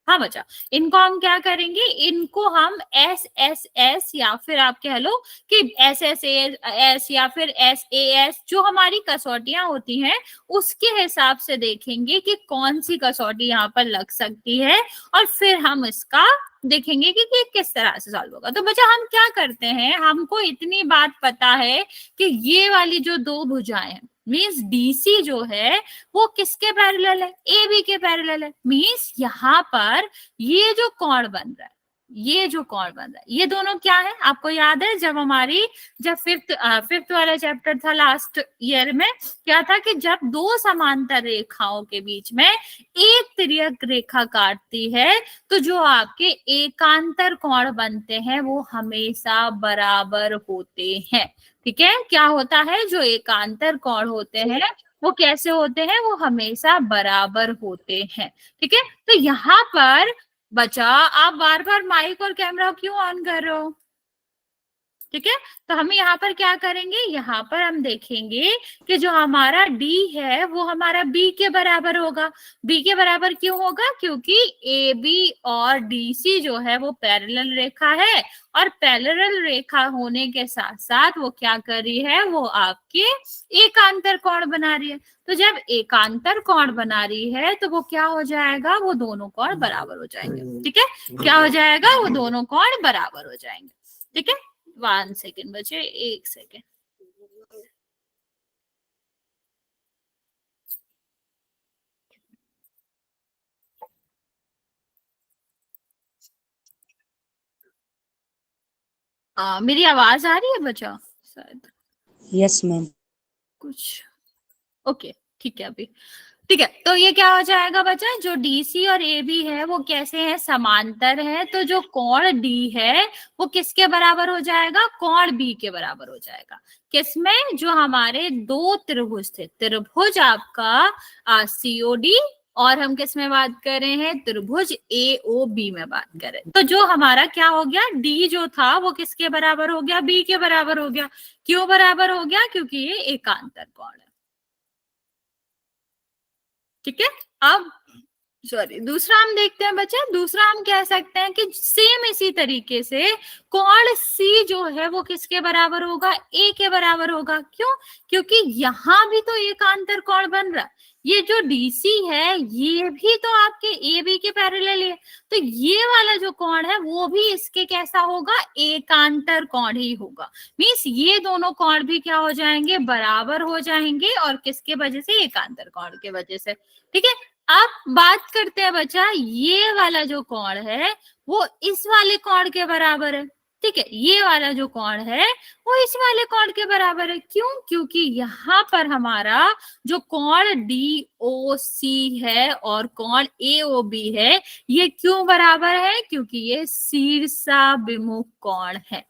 हाँ बच्चा, इनको हम क्या करेंगे, इनको हम SSS या फिर आप कह लो कि SSS या फिर SAS, जो हमारी कसौटियां होती हैं उसके हिसाब से देखेंगे कि कौन सी कसौटी यहाँ पर लग सकती है, और फिर हम इसका देखेंगे कि किस तरह से सॉल्व होगा। तो बच्चा हम क्या करते हैं, हमको इतनी बात पता है कि ये वाली जो दो भुजाएं हैं, मीन्स DC जो है वो किसके पैरेलल है, AB के पैरेलल है। मीन्स यहाँ पर ये जो कोण बन रहा है, ये जो कोण बन रहा है, ये दोनों क्या है, आपको याद है जब फिफ्थ वाला चैप्टर था लास्ट ईयर में, क्या था कि जब दो समांतर रेखाओं के बीच में एक तिर्यक रेखा काटती है तो जो आपके एकांतर कोण बनते हैं वो हमेशा बराबर होते हैं। ठीक है, क्या होता है, जो एकांतर कोण होते हैं वो कैसे होते हैं, वो हमेशा बराबर होते हैं। ठीक है, तो यहाँ पर बचा, आप बार बार माइक और कैमरा क्यों ऑन कर रहे हो, ठीक है। तो हम यहाँ पर क्या करेंगे, यहाँ पर हम देखेंगे कि जो हमारा D है वो हमारा B के बराबर होगा। B के बराबर क्यों होगा, क्योंकि AB और DC जो है वो पैरेलल रेखा है, और पैरेलल रेखा होने के साथ साथ वो क्या कर रही है, वो आपके एकांतर कोण बना रही है। तो जब एकांतर कोण बना रही है तो वो क्या हो जाएगा, वो दोनों कोण बराबर हो जाएंगे। ठीक है, क्या हो जाएगा, वो दोनों कोण बराबर हो जाएंगे। ठीक है, 1 सेकेंड बचे, 1 सेकेंड। मेरी आवाज आ रही है बच्चा, शायद यस मैम। कुछ ओके, ठीक है अभी, ठीक है। तो ये क्या हो जाएगा बच्चा, जो DC और AB है वो कैसे है, समांतर है, तो जो कोण D है वो किसके बराबर हो जाएगा, कोण B के बराबर हो जाएगा। किसमें, जो हमारे दो त्रिभुज थे, त्रिभुज आपका COD, और हम किस में बात कर रहे हैं, त्रिभुज AOB में बात कर रहे हैं। तो जो हमारा क्या हो गया, D जो था वो किसके बराबर हो गया, B के बराबर हो गया। क्यों बराबर हो गया, क्योंकि ये एकांतर कोण है। ठीक है, अब सॉरी, दूसरा हम देखते हैं बच्चे, दूसरा हम कह सकते हैं कि सेम इसी तरीके से कोण C जो है वो किसके बराबर होगा, A के बराबर होगा। क्यों, क्योंकि यहाँ भी तो एकांतर कोण बन रहा है, ये जो DC है ये भी तो आपके AB के पैरेलल है, तो ये वाला जो कोण है वो भी इसके कैसा होगा, एकांतर कोण ही होगा। मीन्स ये दोनों कोण भी क्या हो जाएंगे, बराबर हो जाएंगे, और किसके वजह से, एकांतर कोण के वजह से। ठीक है, अब बात करते हैं बच्चा, ये वाला जो कोण है वो इस वाले कोण के बराबर है। ठीक है, ये वाला जो कोण है वो इस वाले कोण के बराबर है। क्यों, क्योंकि यहाँ पर हमारा जो कोण DOC है और कोण AOB है ये क्यों बराबर है, क्योंकि ये शीर्षाभिमुख कोण है।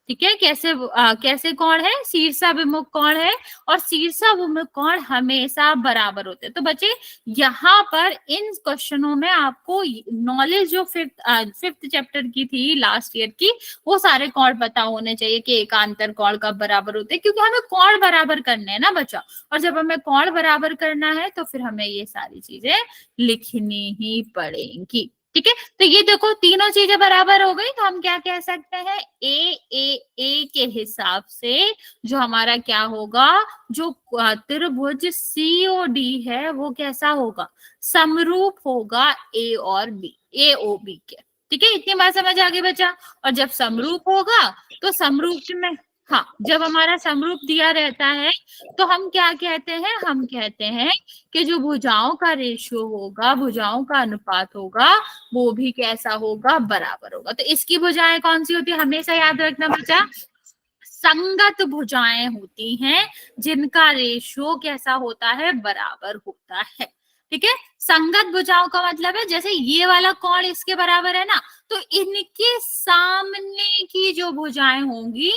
ठीक है, कैसे कोण है, शीर्षाभिमुख कोण है, और शीर्षाभिमुख कोण हमेशा बराबर होते हैं। तो बच्चे यहाँ पर इन क्वेश्चनों में आपको नॉलेज जो फिफ्थ चैप्टर की थी लास्ट ईयर की, वो सारे कोण पता होने चाहिए कि एकांतर कोण कब बराबर होते हैं, क्योंकि हमें कोण बराबर करने हैं ना बच्चा, और जब हमें कोण बराबर करना है तो फिर हमें ये सारी चीजें लिखनी ही पड़ेंगी। ठीक है, तो ये देखो तीनों चीजें बराबर हो गई, तो हम क्या कह सकते हैं, ए के हिसाब से जो हमारा क्या होगा, जो त्रिभुज COD है वो कैसा होगा, समरूप होगा ए और बी, AOB के। ठीक है, इतनी बात समझ आ गई बच्चा। और जब समरूप होगा तो समरूप में, हाँ, जब हमारा समरूप दिया रहता है तो हम क्या कहते हैं, हम कहते हैं कि जो भुजाओं का रेशियो होगा, भुजाओं का अनुपात होगा, वो भी कैसा होगा, बराबर होगा। तो इसकी भुजाएं कौन सी होती है, हमेशा याद रखना बच्चा, संगत भुजाएं होती हैं जिनका रेशियो कैसा होता है, बराबर होता है। ठीक है, संगत भुजाओं का मतलब है जैसे ये वाला कोण इसके बराबर है ना, तो इनके सामने की जो भुजाएं होंगी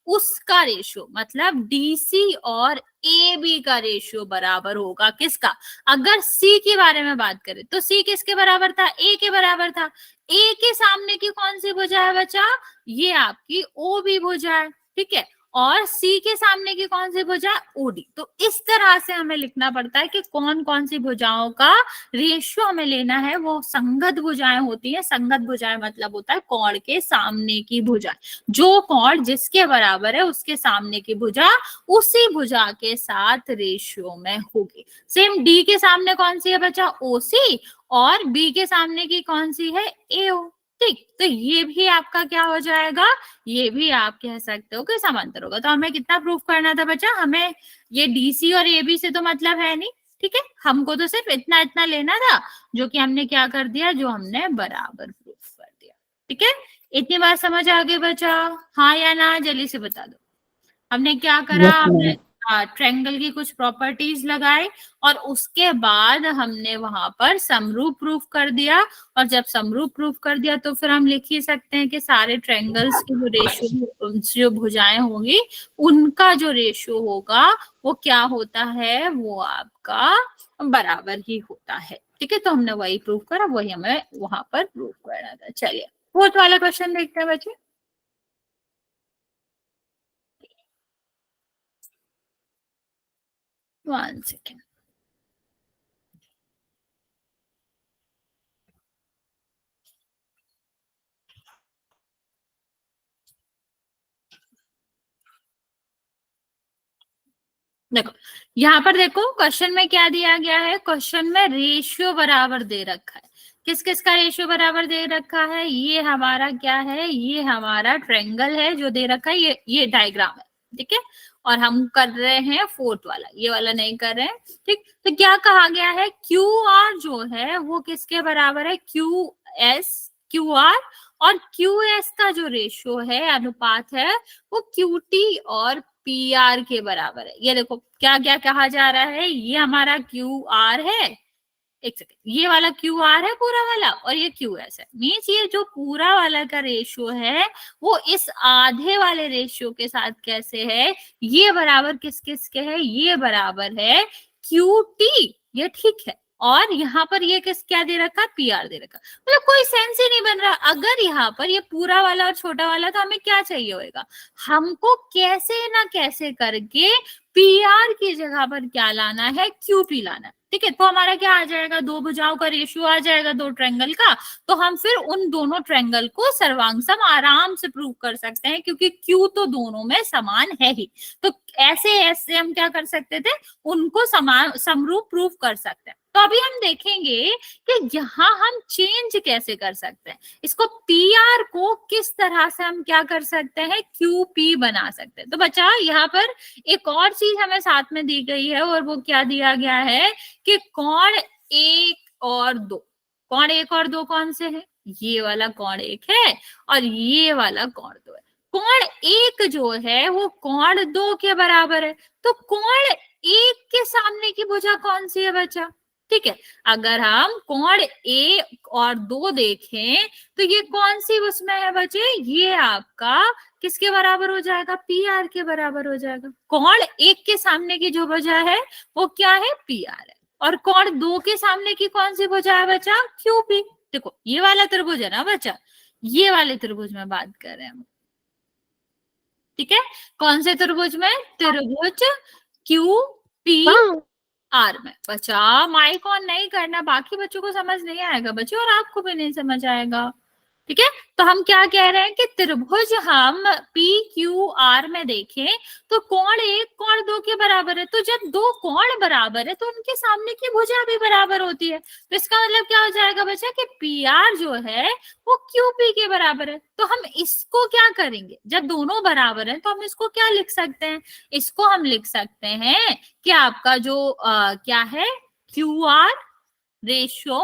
उसका रेशियो, मतलब DC और AB का रेशियो बराबर होगा किसका, अगर C के बारे में बात करें तो C किसके बराबर था, A के बराबर था। A के सामने की कौन सी भुजा है बच्चा, ये आपकी OB भुजा है। ठीक है, और C के सामने की कौन सी भुजा, OD। तो इस तरह से हमें लिखना पड़ता है कि कौन कौन सी भुजाओं का रेशियो हमें लेना है, वो संगत भुजाएं होती है। संगत भुजाएं मतलब होता है कोण के सामने की भुजा, जो कोण जिसके बराबर है उसके सामने की भुजा उसी भुजा के साथ रेशियो में होगी। सेम D के सामने कौन सी है बच्चा, OC, और B के सामने की कौन सी है, AO। ठीक, तो ये भी आपका क्या हो जाएगा, ये भी आप कह सकते हो कि समांतर होगा। तो हमें कितना प्रूफ करना था बच्चा, हमें ये DC और AB से तो मतलब है नहीं। ठीक है, हमको तो सिर्फ इतना इतना लेना था, जो कि हमने क्या कर दिया, जो हमने बराबर प्रूफ कर दिया। ठीक है, इतनी बात समझ आ गई बच्चा, हाँ या ना, जल्दी से बता दो। हमने क्या करा, हमने ट्रायंगल की कुछ प्रॉपर्टीज लगाई और उसके बाद हमने वहां पर समरूप प्रूफ कर दिया। और जब समरूप प्रूफ कर दिया तो फिर हम लिख ही सकते हैं कि सारे ट्रायंगल्स की जो रेशियो, जो भुजाएं होंगी उनका जो रेशियो होगा वो क्या होता है, वो आपका बराबर ही होता है। ठीक है, तो हमने वही प्रूफ करा, वही हमें वहां पर प्रूफ करना था। चलिए फोर्थ वाला क्वेश्चन देखते हैं बच्चे। 1 सेकेंड। देखो यहाँ पर देखो क्वेश्चन में क्या दिया गया है, क्वेश्चन में रेशियो बराबर दे रखा है। किस किस का रेशियो बराबर दे रखा है, ये हमारा क्या है, ये हमारा ट्रायंगल है जो दे रखा है, ये डायग्राम है। ठीक है, और हम कर रहे हैं फोर्थ वाला, ये वाला नहीं कर रहे हैं। ठीक, तो क्या कहा गया है, QR जो है वो किसके बराबर है, QR, और QS का जो रेशियो है, अनुपात है, वो QT और PR के बराबर है। ये देखो क्या क्या कहा जा रहा है, ये हमारा QR है, एक सेकेंड, ये वाला QR है पूरा वाला, और ये QS है। मीन्स ये जो पूरा वाला का रेशियो है वो इस आधे वाले रेशियो के साथ कैसे है, ये बराबर किस किस के है, ये बराबर है QT, ये ठीक है। और यहाँ पर ये किस क्या दे रखा, PR दे रखा। मतलब कोई सेंस ही नहीं बन रहा। अगर यहाँ पर ये पूरा वाला और छोटा वाला, तो हमें क्या चाहिए होगा, हमको कैसे ना कैसे करके PR की जगह पर क्या लाना है, QP लाना है। ठीक है, तो हमारा क्या आ जाएगा, दो भुजाओं का रेशियो आ जाएगा दो ट्रायंगल का। तो हम फिर उन दोनों ट्रायंगल को सर्वांगसम आराम से प्रूव कर सकते हैं, क्योंकि Q तो दोनों में समान है ही। तो ऐसे ऐसे हम क्या कर सकते थे, उनको समान समरूप प्रूव कर सकते हैं। तो अभी हम देखेंगे कि यहाँ हम चेंज कैसे कर सकते हैं, इसको PR को किस तरह से हम क्या कर सकते हैं, QP बना सकते हैं। तो बच्चा यहाँ पर एक और चीज हमें साथ में दी गई है, और वो क्या दिया गया है कि कोण 1 और 2, कोण 1 और 2 कौन से हैं, ये वाला कोण 1 है और ये वाला कोण 2 है। कोण 1 जो है वो कोण 2 के बराबर है। तो कोण 1 के सामने की भुजा कौन सी है बच्चा, ठीक है, अगर हम कोण 1 और 2 देखें तो ये कौन सी उसमें है बच्चे, ये आपका किसके बराबर हो जाएगा, PR के बराबर हो जाएगा। कोण 1 के सामने की जो भुजा है वो क्या है, PR है। और कोण 2 के सामने की कौन सी भुजा है बच्चा, QP। देखो ये वाला त्रिभुज है ना बच्चा, ये वाले त्रिभुज में बात कर रहे हैं हम। ठीक है, कौन से त्रिभुज में, त्रिभुज QP आर में। बचा माइक ऑन नहीं करना, बाकी बच्चों को समझ नहीं आएगा बच्चों, और आपको भी नहीं समझ आएगा। ठीक है, तो हम क्या कह रहे हैं कि त्रिभुज हम पी क्यू आर में देखें तो कोण 1 कोण 2 के बराबर है। तो जब दो कोण बराबर है तो उनके सामने की भुजा भी बराबर होती है। तो इसका मतलब क्या हो जाएगा बच्चा कि पी आर जो है वो क्यू पी के बराबर है। तो हम इसको क्या करेंगे, जब दोनों बराबर है तो हम इसको क्या लिख सकते हैं, इसको हम लिख सकते हैं कि आपका जो क्या है Q R ratio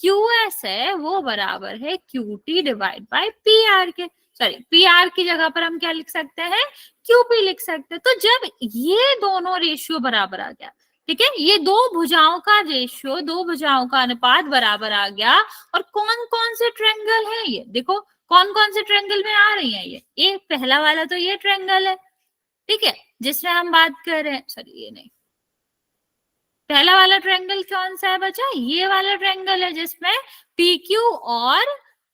Q S है वो बराबर है Q T divide by P R के। सॉरी, पी आर की जगह पर हम क्या लिख सकते हैं, क्यू पी लिख सकते हैं। तो जब ये दोनों रेशियो बराबर आ गया, ठीक है, ये दो भुजाओं का रेशियो, दो भुजाओं का अनुपात बराबर आ गया, और कौन कौन से ट्रायंगल है ये देखो, कौन कौन से ट्रायंगल में आ रही है ये पहला वाला तो ये ट्रायंगल है, ठीक है, जिसमें हम बात कर रहे हैं। सॉरी, ये नहीं, पहला वाला ट्रायंगल कौन सा है बच्चा, ये वाला ट्रायंगल है जिसमें पी क्यू और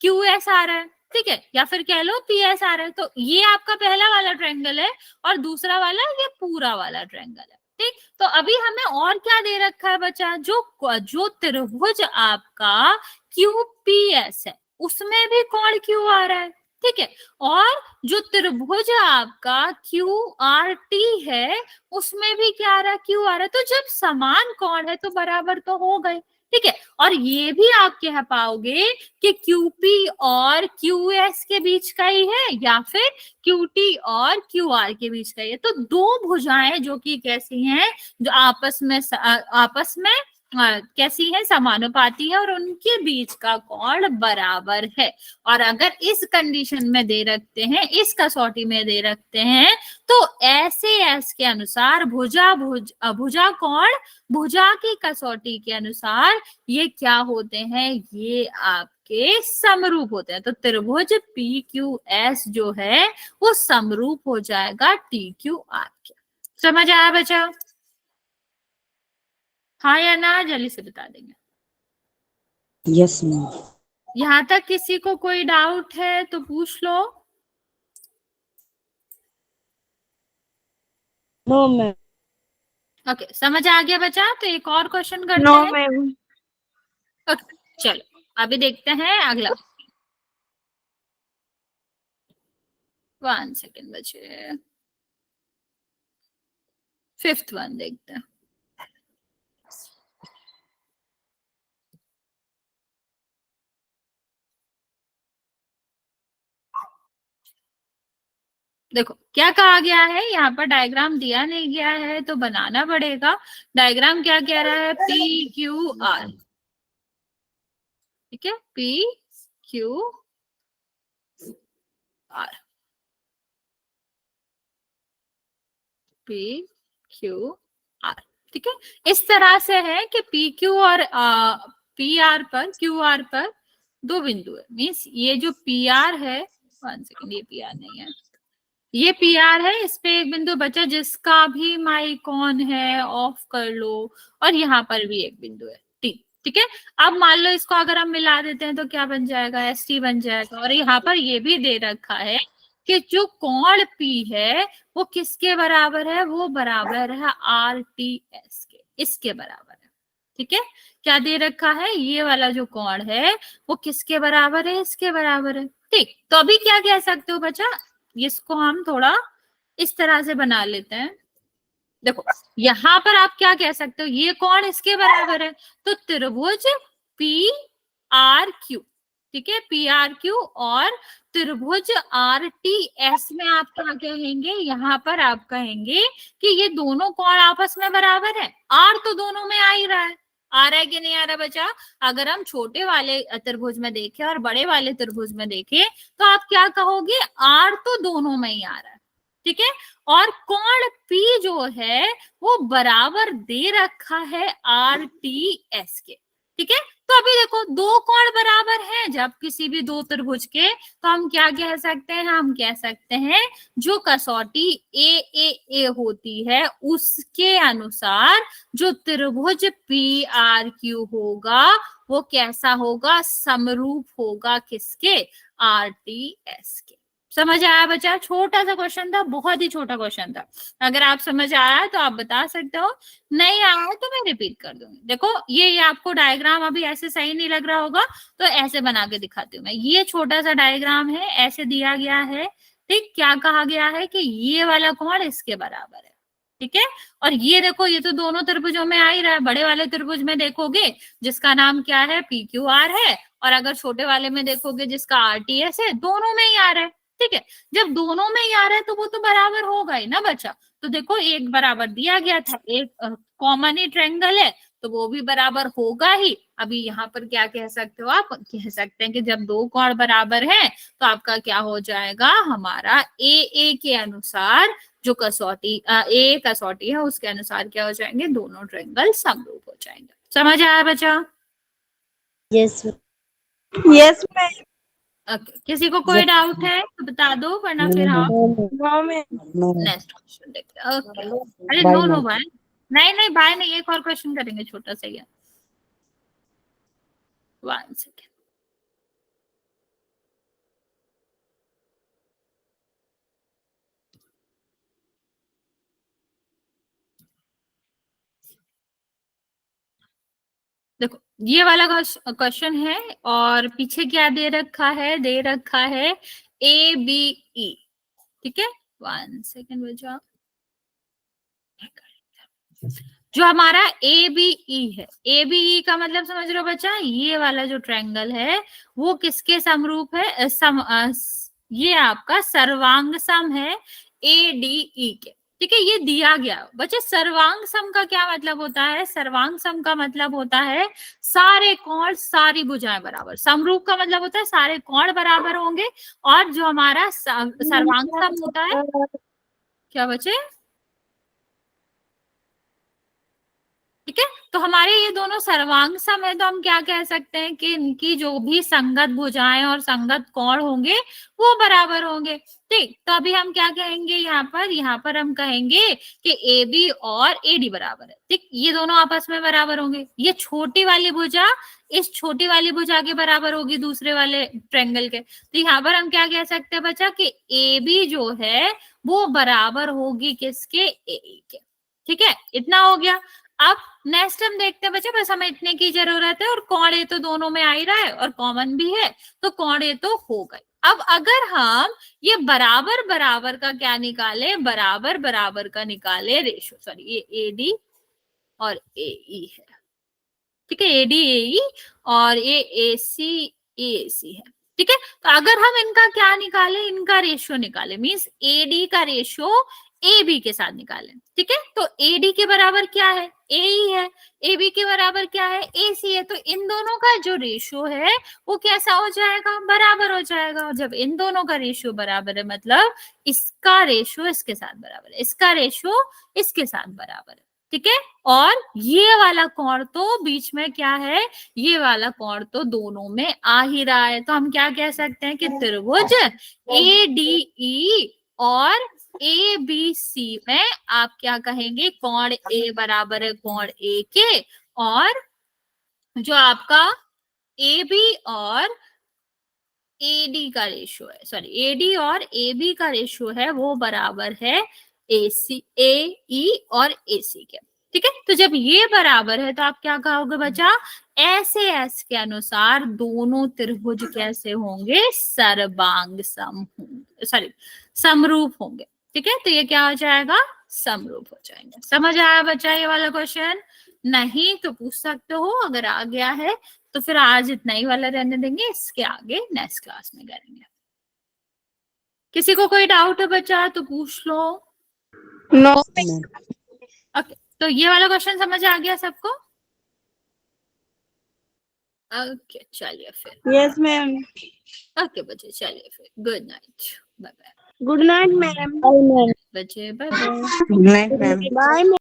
क्यू एस आ रहा है, ठीक है, या फिर कह लो पी एस आ रहा है। तो ये आपका पहला वाला ट्रायंगल है, और दूसरा वाला ये पूरा वाला ट्रायंगल है। ठीक, तो अभी हमें और क्या दे रखा है बच्चा, जो त्रिभुज आपका क्यू पी एस है उसमें भी कोण क्यू आ रहा है, ठीक है, और जो त्रिभुज आपका क्यू आर टी है उसमें भी क्या आ रहा है, क्यू आ रहा है। तो जब समान कोण है तो बराबर तो हो गए, ठीक है, और ये भी आप कह पाओगे कि QP और QS के बीच का ही है या फिर QT और QR के बीच का ही है। तो दो भुजाएं जो कि कैसी हैं, जो आपस में कैसी है, समानुपाती है, और उनके बीच का कोण बराबर है। और अगर इस कंडीशन में दे रखते हैं, इस कसौटी में दे रखते हैं, तो ऐसे एस के अनुसार भुजा कोण भुजा की कसौटी के अनुसार ये क्या होते हैं, ये आपके समरूप होते हैं। तो त्रिभुज पी क्यू एस जो है वो समरूप हो जाएगा टी क्यू आर के। समझ आया बच्चा? हाँ या ना, जल्दी से बता देंगे। Yes ma'am. यहाँ तक किसी को कोई डाउट है तो पूछ लो। No ma'am. ओके, समझ आ गया बच्चा? तो एक और क्वेश्चन करते नो हैं। मैम। ओके, चलो अभी देखते हैं अगला। 1 सेकेंड बचे, 5th वन देखते हैं। देखो क्या कहा गया है, यहाँ पर डायग्राम दिया नहीं गया है तो बनाना पड़ेगा। डायग्राम क्या कह रहा है, पी क्यू आर, ठीक है, P Q R, P Q R, ठीक है, इस तरह से है कि पी क्यू और पी आर पर, क्यू आर पर दो बिंदु है। मीन्स ये जो पी आर है, 1 सेकेंड, ये पी आर नहीं है, ये पी आर है, इस पे एक बिंदु बचा जिसका भी माइक ऑन है, ऑफ कर लो, और यहाँ पर भी एक बिंदु है टी, ठीक है। अब मान लो इसको अगर हम मिला देते हैं तो क्या बन जाएगा, एस टी बन जाएगा। और यहाँ पर ये भी दे रखा है कि जो कोण पी है वो किसके बराबर है, वो बराबर है आर टी एस के, इसके बराबर है, ठीक है। क्या दे रखा है, ये वाला जो कोण है वो किसके बराबर है, इसके बराबर है, ठीक। तो अभी क्या कह सकते हो बच्चा, इसको हम थोड़ा इस तरह से बना लेते हैं। देखो यहां पर आप क्या कह सकते हो, ये कोण इसके बराबर है, तो त्रिभुज पी आर क्यू, ठीक है, पी आर क्यू, और त्रिभुज आर टी एस में आप क्या कहेंगे, यहाँ पर आप कहेंगे कि ये दोनों कोण आपस में बराबर है। आर तो दोनों में आ ही रहा है, आ रहा है कि नहीं आ रहा बच्चा? अगर हम छोटे वाले त्रिभुज में देखें और बड़े वाले त्रिभुज में देखें तो आप क्या कहोगे, आर तो दोनों में ही आ रहा है, ठीक है, और कोण पी जो है वो बराबर दे रखा है आर टी एस के, ठीक है। तो अभी देखो दो कोण बराबर हैं जब किसी भी दो त्रिभुज के, तो हम क्या कह सकते हैं, हम कह सकते हैं जो कसौटी ए होती है उसके अनुसार जो त्रिभुज पी आर क्यू होगा वो कैसा होगा, समरूप होगा किसके, आर टी एस के, समझ आया बच्चा? छोटा सा क्वेश्चन था, बहुत ही छोटा क्वेश्चन था। अगर आप समझ आया तो आप बता सकते हो, नहीं आया तो मैं रिपीट कर दूंगी। देखो ये आपको डायग्राम अभी ऐसे सही नहीं लग रहा होगा तो ऐसे बना के दिखाती हूँ मैं। ये छोटा सा डायग्राम है, ऐसे दिया गया है, ठीक। क्या कहा गया है कि ये वाला कोण इसके बराबर है, ठीक है। और ये देखो, ये तो दोनों त्रिभुजों में आ ही रहा है। बड़े वाले त्रिभुज में देखोगे जिसका नाम क्या है, PQR है, और अगर छोटे वाले में देखोगे जिसका RTS है, दोनों में ही आ रहा है, ठीक है। जब दोनों में ही आ रहा है तो वो तो बराबर होगा ही ना बच्चा। तो देखो एक बराबर दिया गया था, एक कॉमन ही ट्रायंगल है तो वो भी बराबर होगा ही। अभी यहाँ पर क्या कह सकते हो, आप कह सकते हैं कि जब दो कोण बराबर हैं तो आपका क्या हो जाएगा, हमारा AA के अनुसार जो कसौटी ए कसौटी है उसके अनुसार क्या हो जाएंगे, दोनों ट्रायंगल समरूप हो जाएंगे। समझ आया बच्चा? Yes. Yes, ma'am. ओके, किसी को कोई डाउट है तो बता दो, वरना फिर हम No, ma'am. No. Next question देखते हैं। ओके, अरे Bye, नो नो ma'am. भाई, नहीं नहीं भाई नहीं, एक और क्वेश्चन करेंगे छोटा सा ही है। 1 सेकेंड। देखो ये वाला क्वेश्चन है और पीछे क्या दे रखा है, दे रखा है ABE, ठीक है। 1 सेकेंड बचा। जो हमारा ABE है, ABE का मतलब समझ रहे हो बच्चा, ये वाला जो ट्रायंगल है वो किसके समरूप है, ये आपका सर्वांग सम है ADE के, ठीक है। ये दिया गया बच्चे। सर्वांग सम का क्या मतलब होता है, सर्वांग सम का मतलब होता है सारे कोण सारी भुजाएं बराबर। समरूप का मतलब होता है सारे कोण बराबर होंगे, और जो हमारा सर्वांग सम होता है, क्या बच्चे, ठीक है। तो हमारे ये दोनों सर्वांग सम है तो हम क्या कह सकते हैं कि इनकी जो भी संगत भुजाएं और संगत कोण होंगे वो बराबर होंगे, ठीक। तो अभी हम क्या कहेंगे, यहाँ पर हम कहेंगे कि AB और AD बराबर है, ठीक। ये दोनों आपस में बराबर होंगे। ये छोटी वाली भुजा इस छोटी वाली भुजा के बराबर होगी दूसरे वाले ट्रायंगल के। तो यहाँ पर हम क्या कह सकते हैं बच्चा कि AB जो है वो बराबर होगी किसके, AE के, ठीक है। इतना हो गया। अब नेक्स्ट हम देखते हैं बच्चे, बस हमें इतने की जरूरत है, और कोण A तो दोनों में आ ही रहा है और कॉमन भी है, तो कोण A तो हो गए। अब अगर हम ये बराबर बराबर का क्या निकाले, बराबर बराबर का निकाले रेशो, सॉरी ये AD और AE है, ठीक है। AD AE और ये AC AAC है, ठीक है। तो अगर हम इनका क्या निकाले, इनका रेशियो निकाले, मींस AD का रेशियो AB के साथ निकालें, ठीक है। तो AD के बराबर क्या है, AE है, AB के बराबर क्या है, AC है। तो इन दोनों का जो रेशियो है वो कैसा हो जाएगा, बराबर हो जाएगा। और जब इन दोनों का रेशियो बराबर है मतलब इसका रेशियो इसके साथ बराबर है, इसका रेशियो इसके साथ बराबर है, ठीक है। और ये वाला कोण तो बीच में क्या है, ये वाला कोण तो दोनों में आ ही रहा है। तो हम क्या कह सकते हैं कि त्रिभुज ADE और ABC में आप क्या कहेंगे, कोण A बराबर है कोण A के, और जो आपका AB और AD का रेशियो है, सॉरी AD और AB का रेशियो है वो बराबर है AE और AC के, ठीक है। तो जब ये बराबर है तो आप क्या कहोगे बच्चा, ऐसे S के अनुसार दोनों त्रिभुज कैसे होंगे, सर्वांग सम होंगे, सॉरी समरूप होंगे, ठीक है। तो ये क्या हो जाएगा, समरूप हो जाएंगे। समझ आया बच्चा ये वाला क्वेश्चन? नहीं तो पूछ सकते हो, अगर आ गया है तो फिर आज इतना ही वाला रहने देंगे, इसके आगे नेक्स्ट क्लास में करेंगे। किसी को कोई डाउट है बच्चा तो पूछ लो। No. ओके, तो ये वाला क्वेश्चन समझ आ गया सबको? ओके चलिए फिर। Yes, ma'am. ओके बच्चे चलिए फिर, good night, bye bye Good night, ma'am. Bye, ma'am. बच्चे, bye bye. Good night, ma'am. Bye, ma'am.